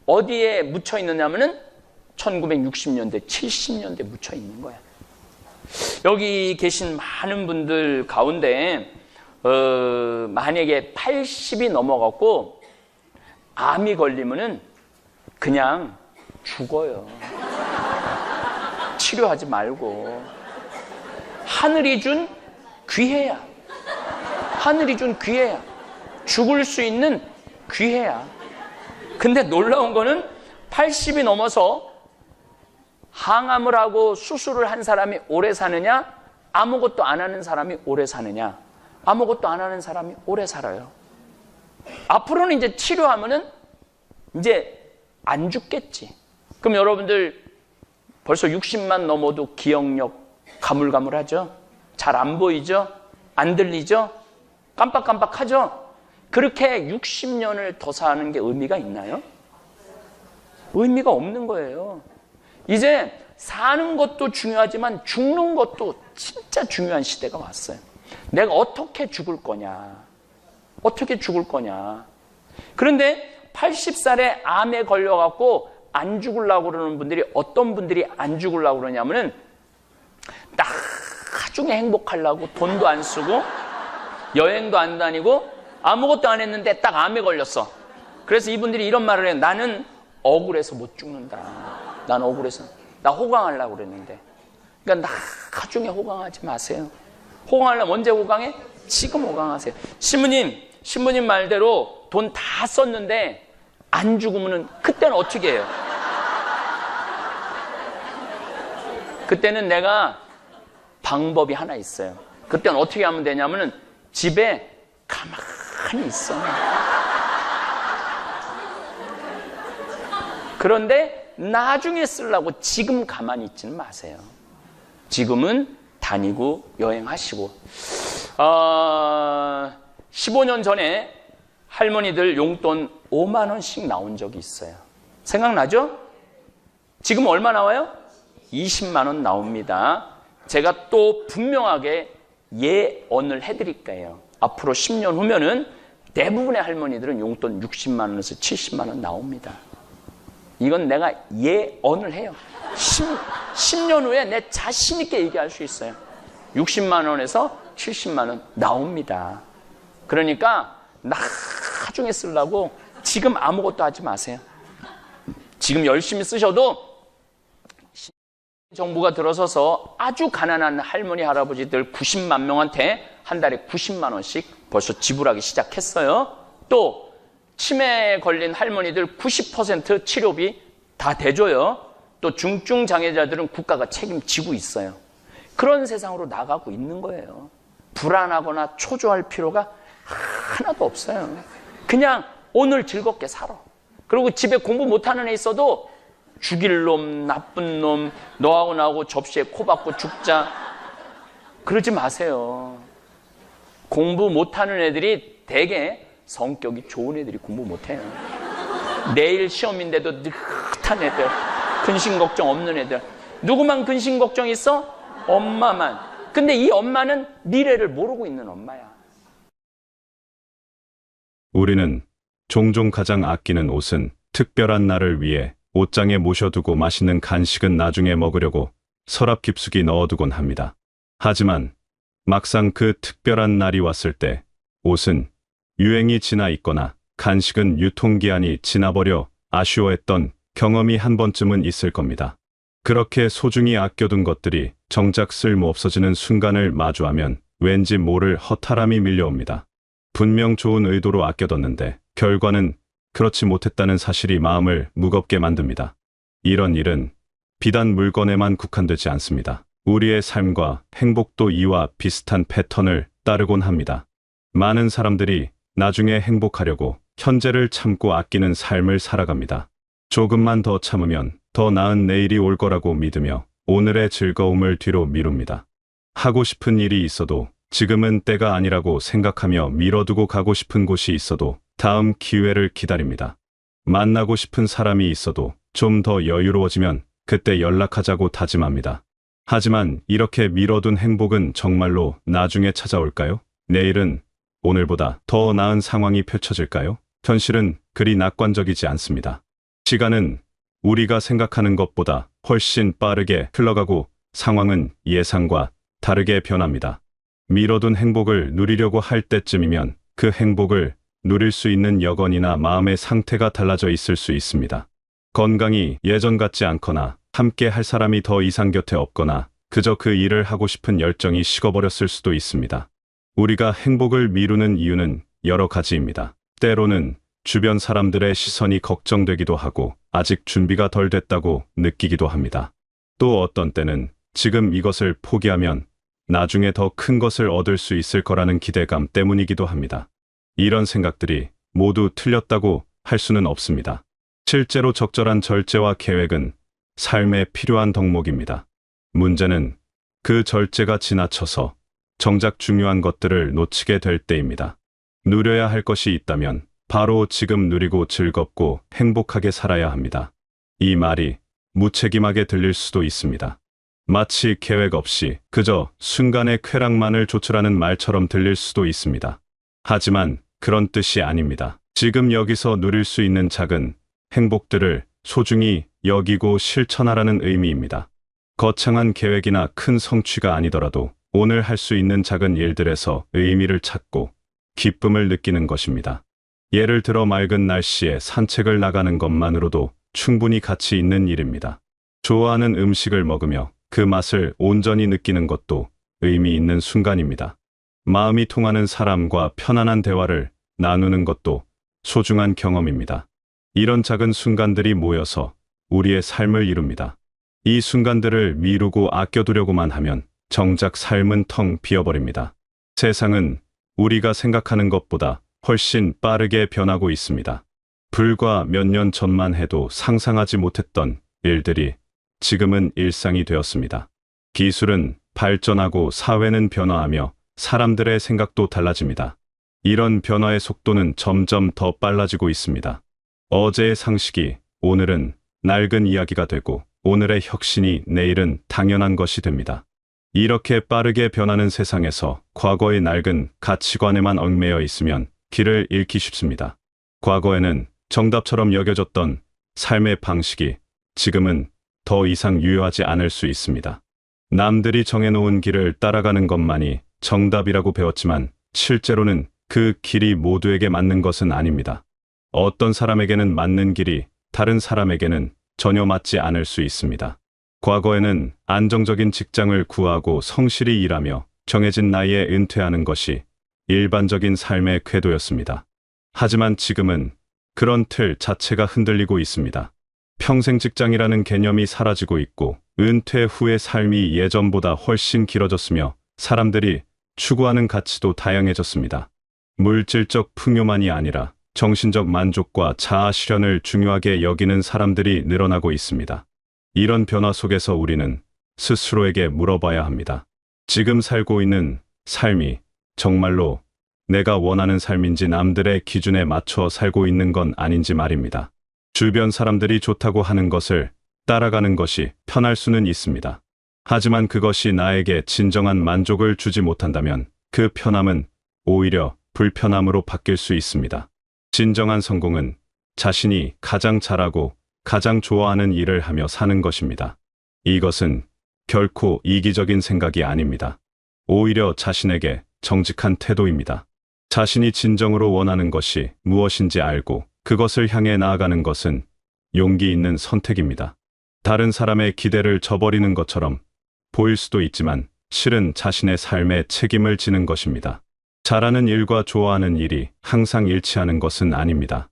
어디에 묻혀 있느냐면은 1960년대, 70년대 묻혀 있는 거야. 여기 계신 많은 분들 가운데 만약에 80이 넘어갔고 암이 걸리면은 그냥 죽어요. 치료하지 말고. 하늘이 준 기회야. 하늘이 준 기회야. 죽을 수 있는 기회야. 근데 놀라운 거는 80이 넘어서 항암을 하고 수술을 한 사람이 오래 사느냐, 아무것도 안 하는 사람이 오래 사느냐. 아무것도 안 하는 사람이 오래 살아요. 앞으로는 이제 치료하면은 이제 안 죽겠지. 그럼 여러분들 벌써 60만 넘어도 기억력 가물가물하죠? 잘 안 보이죠? 안 들리죠? 깜빡깜빡하죠? 그렇게 60년을 더 사는 게 의미가 있나요? 의미가 없는 거예요. 이제 사는 것도 중요하지만 죽는 것도 진짜 중요한 시대가 왔어요. 내가 어떻게 죽을 거냐? 어떻게 죽을 거냐? 그런데 80살에 암에 걸려갖고 안 죽으려고 그러는 분들이 어떤 분들이 안 죽으려고 그러냐면은 나중에 행복하려고 돈도 안 쓰고 여행도 안 다니고 아무것도 안 했는데 딱 암에 걸렸어. 그래서 이분들이 이런 말을 해요. 나는 억울해서 못 죽는다. 난 억울해서. 나 호강하려고 그랬는데. 그러니까 나중에 호강하지 마세요. 호강하려면 언제 호강해? 지금 호강하세요. 신부님 말대로 돈 다 썼는데 안 죽으면 그때는 어떻게 해요? 그때는 내가 방법이 하나 있어요. 그때는 어떻게 하면 되냐면은 집에 가만히 있어. 그런데 나중에 쓰려고 지금 가만히 있지는 마세요. 지금은 다니고 여행하시고. 15년 전에 할머니들 용돈 5만 원씩 나온 적이 있어요. 생각나죠? 지금 얼마 나와요? 20만 원 나옵니다. 제가 또 분명하게 예언을 해드릴 거예요. 앞으로 10년 후면은 대부분의 할머니들은 용돈 60만 원에서 70만 원 나옵니다. 이건 내가 예언을 해요. 10년 후에 내 자신 있게 얘기할 수 있어요. 60만 원에서 70만 원 나옵니다. 그러니까 나중에 쓰려고 지금 아무것도 하지 마세요. 지금 열심히 쓰셔도 정부가 들어서서 아주 가난한 할머니, 할아버지들 90만 명한테 한 달에 90만 원씩 벌써 지불하기 시작했어요. 또 치매에 걸린 할머니들 90% 치료비 다 대줘요. 또 중증 장애자들은 국가가 책임지고 있어요. 그런 세상으로 나가고 있는 거예요. 불안하거나 초조할 필요가 하나도 없어요. 그냥 오늘 즐겁게 살아. 그리고 집에 공부 못하는 애 있어도 죽일 놈, 나쁜 놈, 너하고 나하고 접시에 코 박고 죽자. 그러지 마세요. 공부 못하는 애들이 되게 성격이 좋은 애들이 공부 못해요. 내일 시험인데도 느긋한 애들, 근심 걱정 없는 애들. 누구만 근심 걱정 있어? 엄마만. 근데 이 엄마는 미래를 모르고 있는 엄마야. 우리는 종종 가장 아끼는 옷은 특별한 날을 위해 옷장에 모셔두고 맛있는 간식은 나중에 먹으려고 서랍 깊숙이 넣어두곤 합니다. 하지만 막상 그 특별한 날이 왔을 때 옷은 유행이 지나 있거나 간식은 유통기한이 지나버려 아쉬워했던 경험이 한 번쯤은 있을 겁니다. 그렇게 소중히 아껴둔 것들이 정작 쓸모 없어지는 순간을 마주하면 왠지 모를 허탈함이 밀려옵니다. 분명 좋은 의도로 아껴뒀는데 결과는 그렇지 못했다는 사실이 마음을 무겁게 만듭니다. 이런 일은 비단 물건에만 국한되지 않습니다. 우리의 삶과 행복도 이와 비슷한 패턴을 따르곤 합니다. 많은 사람들이 나중에 행복하려고 현재를 참고 아끼는 삶을 살아갑니다. 조금만 더 참으면 더 나은 내일이 올 거라고 믿으며 오늘의 즐거움을 뒤로 미룹니다. 하고 싶은 일이 있어도 지금은 때가 아니라고 생각하며 미뤄두고 가고 싶은 곳이 있어도 다음 기회를 기다립니다. 만나고 싶은 사람이 있어도 좀 더 여유로워지면 그때 연락하자고 다짐합니다. 하지만 이렇게 미뤄둔 행복은 정말로 나중에 찾아올까요? 내일은 오늘보다 더 나은 상황이 펼쳐질까요? 현실은 그리 낙관적이지 않습니다. 시간은 우리가 생각하는 것보다 훨씬 빠르게 흘러가고 상황은 예상과 다르게 변합니다. 미뤄둔 행복을 누리려고 할 때쯤이면 그 행복을 누릴 수 있는 여건이나 마음의 상태가 달라져 있을 수 있습니다. 건강이 예전 같지 않거나 함께 할 사람이 더 이상 곁에 없거나 그저 그 일을 하고 싶은 열정이 식어버렸을 수도 있습니다. 우리가 행복을 미루는 이유는 여러 가지입니다. 때로는 주변 사람들의 시선이 걱정되기도 하고 아직 준비가 덜 됐다고 느끼기도 합니다. 또 어떤 때는 지금 이것을 포기하면 나중에 더 큰 것을 얻을 수 있을 거라는 기대감 때문이기도 합니다. 이런 생각들이 모두 틀렸다고 할 수는 없습니다. 실제로 적절한 절제와 계획은 삶에 필요한 덕목입니다. 문제는 그 절제가 지나쳐서 정작 중요한 것들을 놓치게 될 때입니다. 누려야 할 것이 있다면 바로 지금 누리고 즐겁고 행복하게 살아야 합니다. 이 말이 무책임하게 들릴 수도 있습니다. 마치 계획 없이 그저 순간의 쾌락만을 좇으라는 말처럼 들릴 수도 있습니다. 하지만 그런 뜻이 아닙니다. 지금 여기서 누릴 수 있는 작은 행복들을 소중히 여기고 실천하라는 의미입니다. 거창한 계획이나 큰 성취가 아니더라도 오늘 할 수 있는 작은 일들에서 의미를 찾고 기쁨을 느끼는 것입니다. 예를 들어 맑은 날씨에 산책을 나가는 것만으로도 충분히 가치 있는 일입니다. 좋아하는 음식을 먹으며 그 맛을 온전히 느끼는 것도 의미 있는 순간입니다. 마음이 통하는 사람과 편안한 대화를 나누는 것도 소중한 경험입니다. 이런 작은 순간들이 모여서 우리의 삶을 이룹니다. 이 순간들을 미루고 아껴두려고만 하면 정작 삶은 텅 비어버립니다. 세상은 우리가 생각하는 것보다 훨씬 빠르게 변하고 있습니다. 불과 몇 년 전만 해도 상상하지 못했던 일들이 지금은 일상이 되었습니다. 기술은 발전하고 사회는 변화하며 사람들의 생각도 달라집니다. 이런 변화의 속도는 점점 더 빨라지고 있습니다. 어제의 상식이 오늘은 낡은 이야기가 되고 오늘의 혁신이 내일은 당연한 것이 됩니다. 이렇게 빠르게 변하는 세상에서 과거의 낡은 가치관에만 얽매여 있으면 길을 잃기 쉽습니다. 과거에는 정답처럼 여겨졌던 삶의 방식이 지금은 더 이상 유효하지 않을 수 있습니다. 남들이 정해놓은 길을 따라가는 것만이 정답이라고 배웠지만 실제로는 그 길이 모두에게 맞는 것은 아닙니다. 어떤 사람에게는 맞는 길이 다른 사람에게는 전혀 맞지 않을 수 있습니다. 과거에는 안정적인 직장을 구하고 성실히 일하며 정해진 나이에 은퇴하는 것이 일반적인 삶의 궤도였습니다. 하지만 지금은 그런 틀 자체가 흔들리고 있습니다. 평생 직장이라는 개념이 사라지고 있고 은퇴 후의 삶이 예전보다 훨씬 길어졌으며 사람들이 추구하는 가치도 다양해졌습니다. 물질적 풍요만이 아니라 정신적 만족과 자아 실현을 중요하게 여기는 사람들이 늘어나고 있습니다. 이런 변화 속에서 우리는 스스로에게 물어봐야 합니다. 지금 살고 있는 삶이 정말로 내가 원하는 삶인지 남들의 기준에 맞춰 살고 있는 건 아닌지 말입니다. 주변 사람들이 좋다고 하는 것을 따라가는 것이 편할 수는 있습니다. 하지만 그것이 나에게 진정한 만족을 주지 못한다면 그 편함은 오히려 불편함으로 바뀔 수 있습니다. 진정한 성공은 자신이 가장 잘하고 가장 좋아하는 일을 하며 사는 것입니다. 이것은 결코 이기적인 생각이 아닙니다. 오히려 자신에게 정직한 태도입니다. 자신이 진정으로 원하는 것이 무엇인지 알고 그것을 향해 나아가는 것은 용기 있는 선택입니다. 다른 사람의 기대를 저버리는 것처럼 보일 수도 있지만 실은 자신의 삶에 책임을 지는 것입니다. 잘하는 일과 좋아하는 일이 항상 일치하는 것은 아닙니다.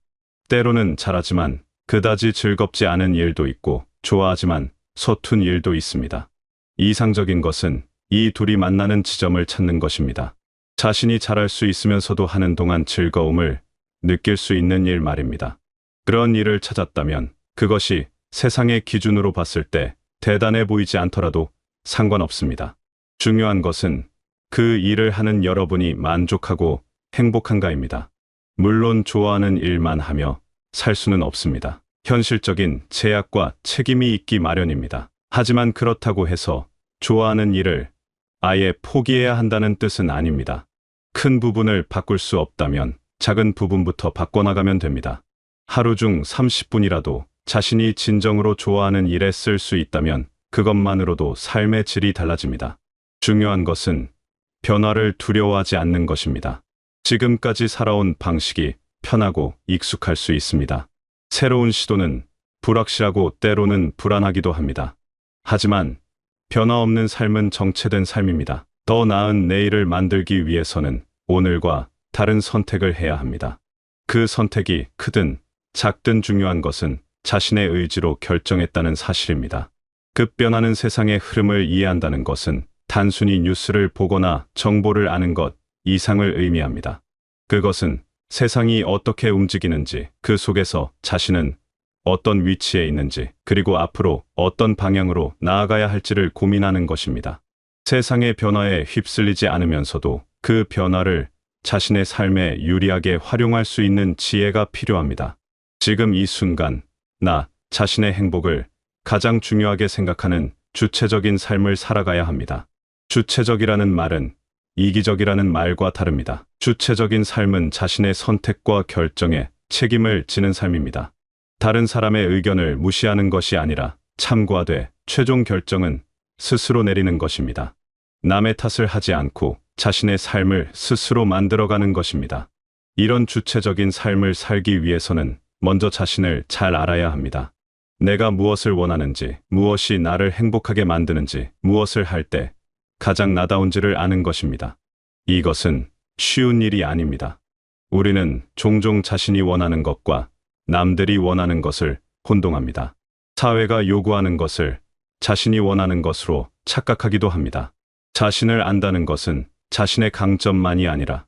때로는 잘하지만 그다지 즐겁지 않은 일도 있고 좋아하지만 서툰 일도 있습니다. 이상적인 것은 이 둘이 만나는 지점을 찾는 것입니다. 자신이 잘할 수 있으면서도 하는 동안 즐거움을 느낄 수 있는 일 말입니다. 그런 일을 찾았다면 그것이 세상의 기준으로 봤을 때 대단해 보이지 않더라도 상관없습니다. 중요한 것은 그 일을 하는 여러분이 만족하고 행복한가입니다. 물론 좋아하는 일만 하며 살 수는 없습니다. 현실적인 제약과 책임이 있기 마련입니다. 하지만 그렇다고 해서 좋아하는 일을 아예 포기해야 한다는 뜻은 아닙니다. 큰 부분을 바꿀 수 없다면 작은 부분부터 바꿔나가면 됩니다. 하루 중 30분이라도 자신이 진정으로 좋아하는 일에 쓸 수 있다면 그것만으로도 삶의 질이 달라집니다. 중요한 것은 변화를 두려워하지 않는 것입니다. 지금까지 살아온 방식이 편하고 익숙할 수 있습니다. 새로운 시도는 불확실하고 때로는 불안하기도 합니다. 하지만 변화 없는 삶은 정체된 삶입니다. 더 나은 내일을 만들기 위해서는 오늘과 다른 선택을 해야 합니다. 그 선택이 크든 작든 중요한 것은 자신의 의지로 결정했다는 사실입니다. 급변하는 세상의 흐름을 이해한다는 것은 단순히 뉴스를 보거나 정보를 아는 것 이상을 의미합니다. 그것은 세상이 어떻게 움직이는지, 그 속에서 자신은 어떤 위치에 있는지, 그리고 앞으로 어떤 방향으로 나아가야 할지를 고민하는 것입니다. 세상의 변화에 휩쓸리지 않으면서도 그 변화를 자신의 삶에 유리하게 활용할 수 있는 지혜가 필요합니다. 지금 이 순간, 나 자신의 행복을 가장 중요하게 생각하는 주체적인 삶을 살아가야 합니다. 주체적이라는 말은 이기적이라는 말과 다릅니다. 주체적인 삶은 자신의 선택과 결정에 책임을 지는 삶입니다. 다른 사람의 의견을 무시하는 것이 아니라 참고하되 최종 결정은 스스로 내리는 것입니다. 남의 탓을 하지 않고 자신의 삶을 스스로 만들어가는 것입니다. 이런 주체적인 삶을 살기 위해서는 먼저 자신을 잘 알아야 합니다. 내가 무엇을 원하는지, 무엇이 나를 행복하게 만드는지, 무엇을 할 때 가장 나다운지를 아는 것입니다. 이것은 쉬운 일이 아닙니다. 우리는 종종 자신이 원하는 것과 남들이 원하는 것을 혼동합니다. 사회가 요구하는 것을 자신이 원하는 것으로 착각하기도 합니다. 자신을 안다는 것은 자신의 강점만이 아니라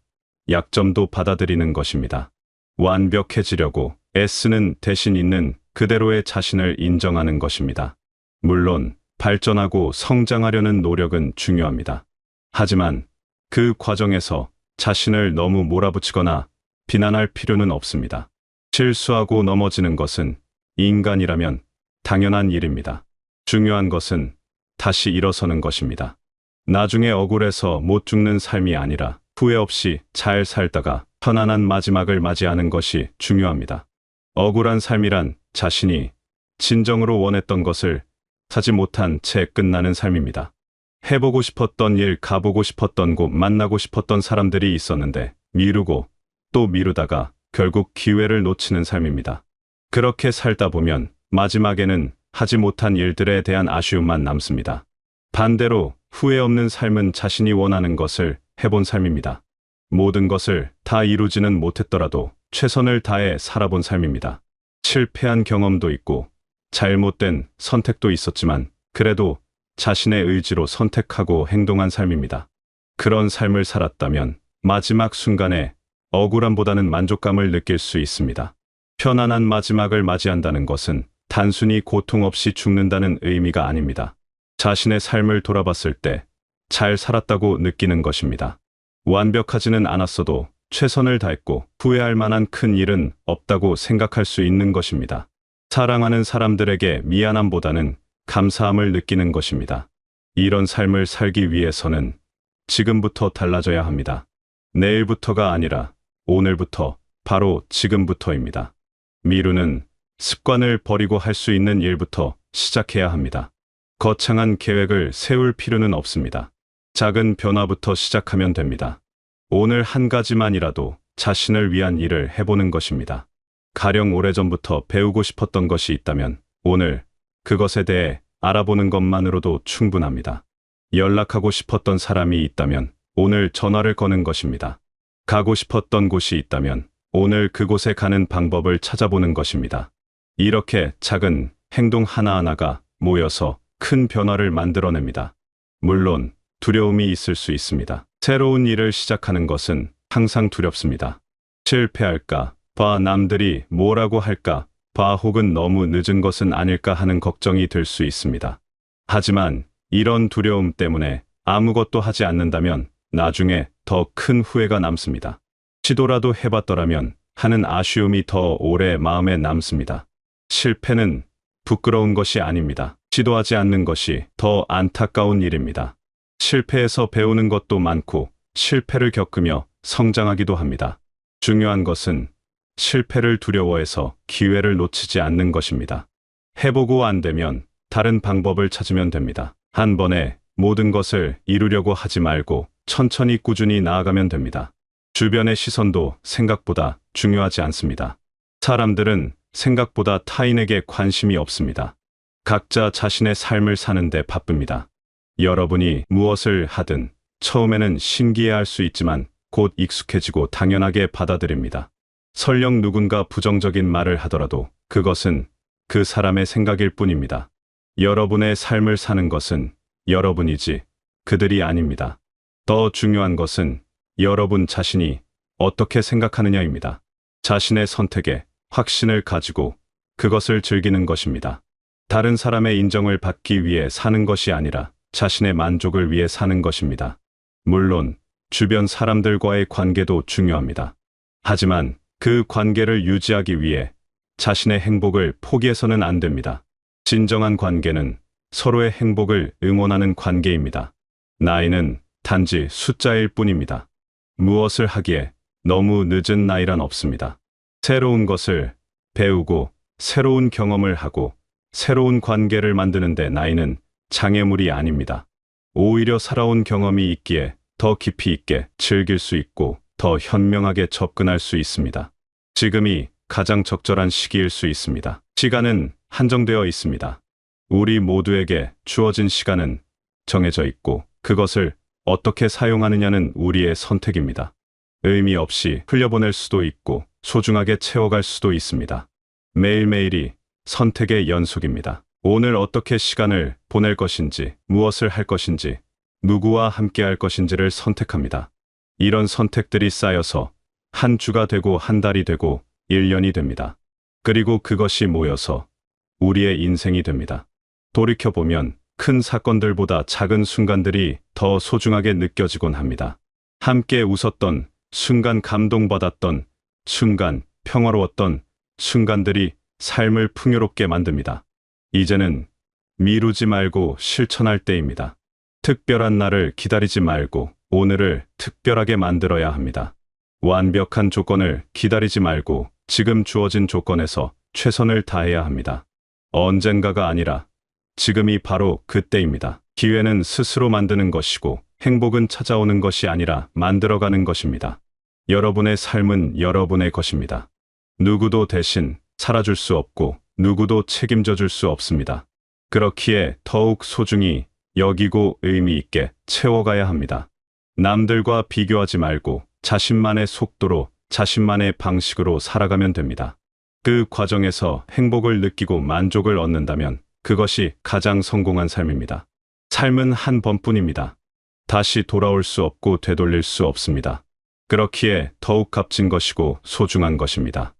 약점도 받아들이는 것입니다. 완벽해지려고 애쓰는 대신 있는 그대로의 자신을 인정하는 것입니다. 물론 발전하고 성장하려는 노력은 중요합니다. 하지만 그 과정에서 자신을 너무 몰아붙이거나 비난할 필요는 없습니다. 실수하고 넘어지는 것은 인간이라면 당연한 일입니다. 중요한 것은 다시 일어서는 것입니다. 나중에 억울해서 못 죽는 삶이 아니라 후회 없이 잘 살다가 편안한 마지막을 맞이하는 것이 중요합니다. 억울한 삶이란 자신이 진정으로 원했던 것을 사지 못한 채 끝나는 삶입니다. 해보고 싶었던 일, 가보고 싶었던 곳, 만나고 싶었던 사람들이 있었는데 미루고 또 미루다가 결국 기회를 놓치는 삶입니다. 그렇게 살다 보면 마지막에는 하지 못한 일들에 대한 아쉬움만 남습니다. 반대로 후회 없는 삶은 자신이 원하는 것을 해본 삶입니다. 모든 것을 다 이루지는 못했더라도 최선을 다해 살아본 삶입니다. 실패한 경험도 있고 잘못된 선택도 있었지만 그래도 자신의 의지로 선택하고 행동한 삶입니다. 그런 삶을 살았다면 마지막 순간에 억울함보다는 만족감을 느낄 수 있습니다. 편안한 마지막을 맞이한다는 것은 단순히 고통 없이 죽는다는 의미가 아닙니다. 자신의 삶을 돌아봤을 때 잘 살았다고 느끼는 것입니다. 완벽하지는 않았어도 최선을 다했고 후회할 만한 큰 일은 없다고 생각할 수 있는 것입니다. 사랑하는 사람들에게 미안함보다는 감사함을 느끼는 것입니다. 이런 삶을 살기 위해서는 지금부터 달라져야 합니다. 내일부터가 아니라 오늘부터, 바로 지금부터입니다. 미루는 습관을 버리고 할 수 있는 일부터 시작해야 합니다. 거창한 계획을 세울 필요는 없습니다. 작은 변화부터 시작하면 됩니다. 오늘 한 가지만이라도 자신을 위한 일을 해보는 것입니다. 가령 오래전부터 배우고 싶었던 것이 있다면 오늘 그것에 대해 알아보는 것만으로도 충분합니다. 연락하고 싶었던 사람이 있다면 오늘 전화를 거는 것입니다. 가고 싶었던 곳이 있다면 오늘 그곳에 가는 방법을 찾아보는 것입니다. 이렇게 작은 행동 하나하나가 모여서 큰 변화를 만들어냅니다. 물론 두려움이 있을 수 있습니다. 새로운 일을 시작하는 것은 항상 두렵습니다. 실패할까 봐, 남들이 뭐라고 할까 봐, 혹은 너무 늦은 것은 아닐까 하는 걱정이 들 수 있습니다. 하지만 이런 두려움 때문에 아무것도 하지 않는다면 나중에 더 큰 후회가 남습니다. 시도라도 해봤더라면 하는 아쉬움이 더 오래 마음에 남습니다. 실패는 부끄러운 것이 아닙니다. 시도하지 않는 것이 더 안타까운 일입니다. 실패에서 배우는 것도 많고 실패를 겪으며 성장하기도 합니다. 중요한 것은 실패를 두려워해서 기회를 놓치지 않는 것입니다. 해보고 안 되면 다른 방법을 찾으면 됩니다. 한 번에 모든 것을 이루려고 하지 말고 천천히 꾸준히 나아가면 됩니다. 주변의 시선도 생각보다 중요하지 않습니다. 사람들은 생각보다 타인에게 관심이 없습니다. 각자 자신의 삶을 사는데 바쁩니다. 여러분이 무엇을 하든 처음에는 신기해할 수 있지만 곧 익숙해지고 당연하게 받아들입니다. 설령 누군가 부정적인 말을 하더라도 그것은 그 사람의 생각일 뿐입니다. 여러분의 삶을 사는 것은 여러분이지 그들이 아닙니다. 더 중요한 것은 여러분 자신이 어떻게 생각하느냐입니다. 자신의 선택에 확신을 가지고 그것을 즐기는 것입니다. 다른 사람의 인정을 받기 위해 사는 것이 아니라 자신의 만족을 위해 사는 것입니다. 물론 주변 사람들과의 관계도 중요합니다. 하지만 그 관계를 유지하기 위해 자신의 행복을 포기해서는 안 됩니다. 진정한 관계는 서로의 행복을 응원하는 관계입니다. 나이는 단지 숫자일 뿐입니다. 무엇을 하기에 너무 늦은 나이란 없습니다. 새로운 것을 배우고 새로운 경험을 하고 새로운 관계를 만드는데 나이는 장애물이 아닙니다. 오히려 살아온 경험이 있기에 더 깊이 있게 즐길 수 있고 더 현명하게 접근할 수 있습니다. 지금이 가장 적절한 시기일 수 있습니다. 시간은 한정되어 있습니다. 우리 모두에게 주어진 시간은 정해져 있고 그것을 어떻게 사용하느냐는 우리의 선택입니다. 의미 없이 흘려보낼 수도 있고 소중하게 채워갈 수도 있습니다. 매일매일이 선택의 연속입니다. 오늘 어떻게 시간을 보낼 것인지, 무엇을 할 것인지, 누구와 함께 할 것인지를 선택합니다. 이런 선택들이 쌓여서 한 주가 되고 한 달이 되고 1년이 됩니다. 그리고 그것이 모여서 우리의 인생이 됩니다. 돌이켜보면 큰 사건들보다 작은 순간들이 더 소중하게 느껴지곤 합니다. 함께 웃었던 순간, 감동받았던 순간, 평화로웠던 순간들이 삶을 풍요롭게 만듭니다. 이제는 미루지 말고 실천할 때입니다. 특별한 날을 기다리지 말고 오늘을 특별하게 만들어야 합니다. 완벽한 조건을 기다리지 말고 지금 주어진 조건에서 최선을 다해야 합니다. 언젠가가 아니라 지금이 바로 그때입니다. 기회는 스스로 만드는 것이고 행복은 찾아오는 것이 아니라 만들어가는 것입니다. 여러분의 삶은 여러분의 것입니다. 누구도 대신 살아줄 수 없고 누구도 책임져 줄 수 없습니다. 그렇기에 더욱 소중히 여기고 의미 있게 채워가야 합니다. 남들과 비교하지 말고 자신만의 속도로 자신만의 방식으로 살아가면 됩니다. 그 과정에서 행복을 느끼고 만족을 얻는다면 그것이 가장 성공한 삶입니다. 삶은 한 번뿐입니다. 다시 돌아올 수 없고 되돌릴 수 없습니다. 그렇기에 더욱 값진 것이고 소중한 것입니다.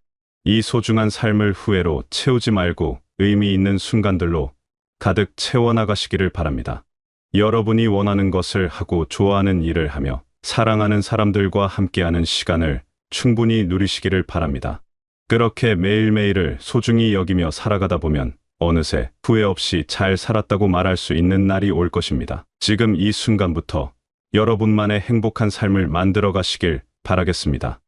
이 소중한 삶을 후회로 채우지 말고 의미 있는 순간들로 가득 채워나가시기를 바랍니다. 여러분이 원하는 것을 하고 좋아하는 일을 하며 사랑하는 사람들과 함께하는 시간을 충분히 누리시기를 바랍니다. 그렇게 매일매일을 소중히 여기며 살아가다 보면 어느새 후회 없이 잘 살았다고 말할 수 있는 날이 올 것입니다. 지금 이 순간부터 여러분만의 행복한 삶을 만들어 가시길 바라겠습니다.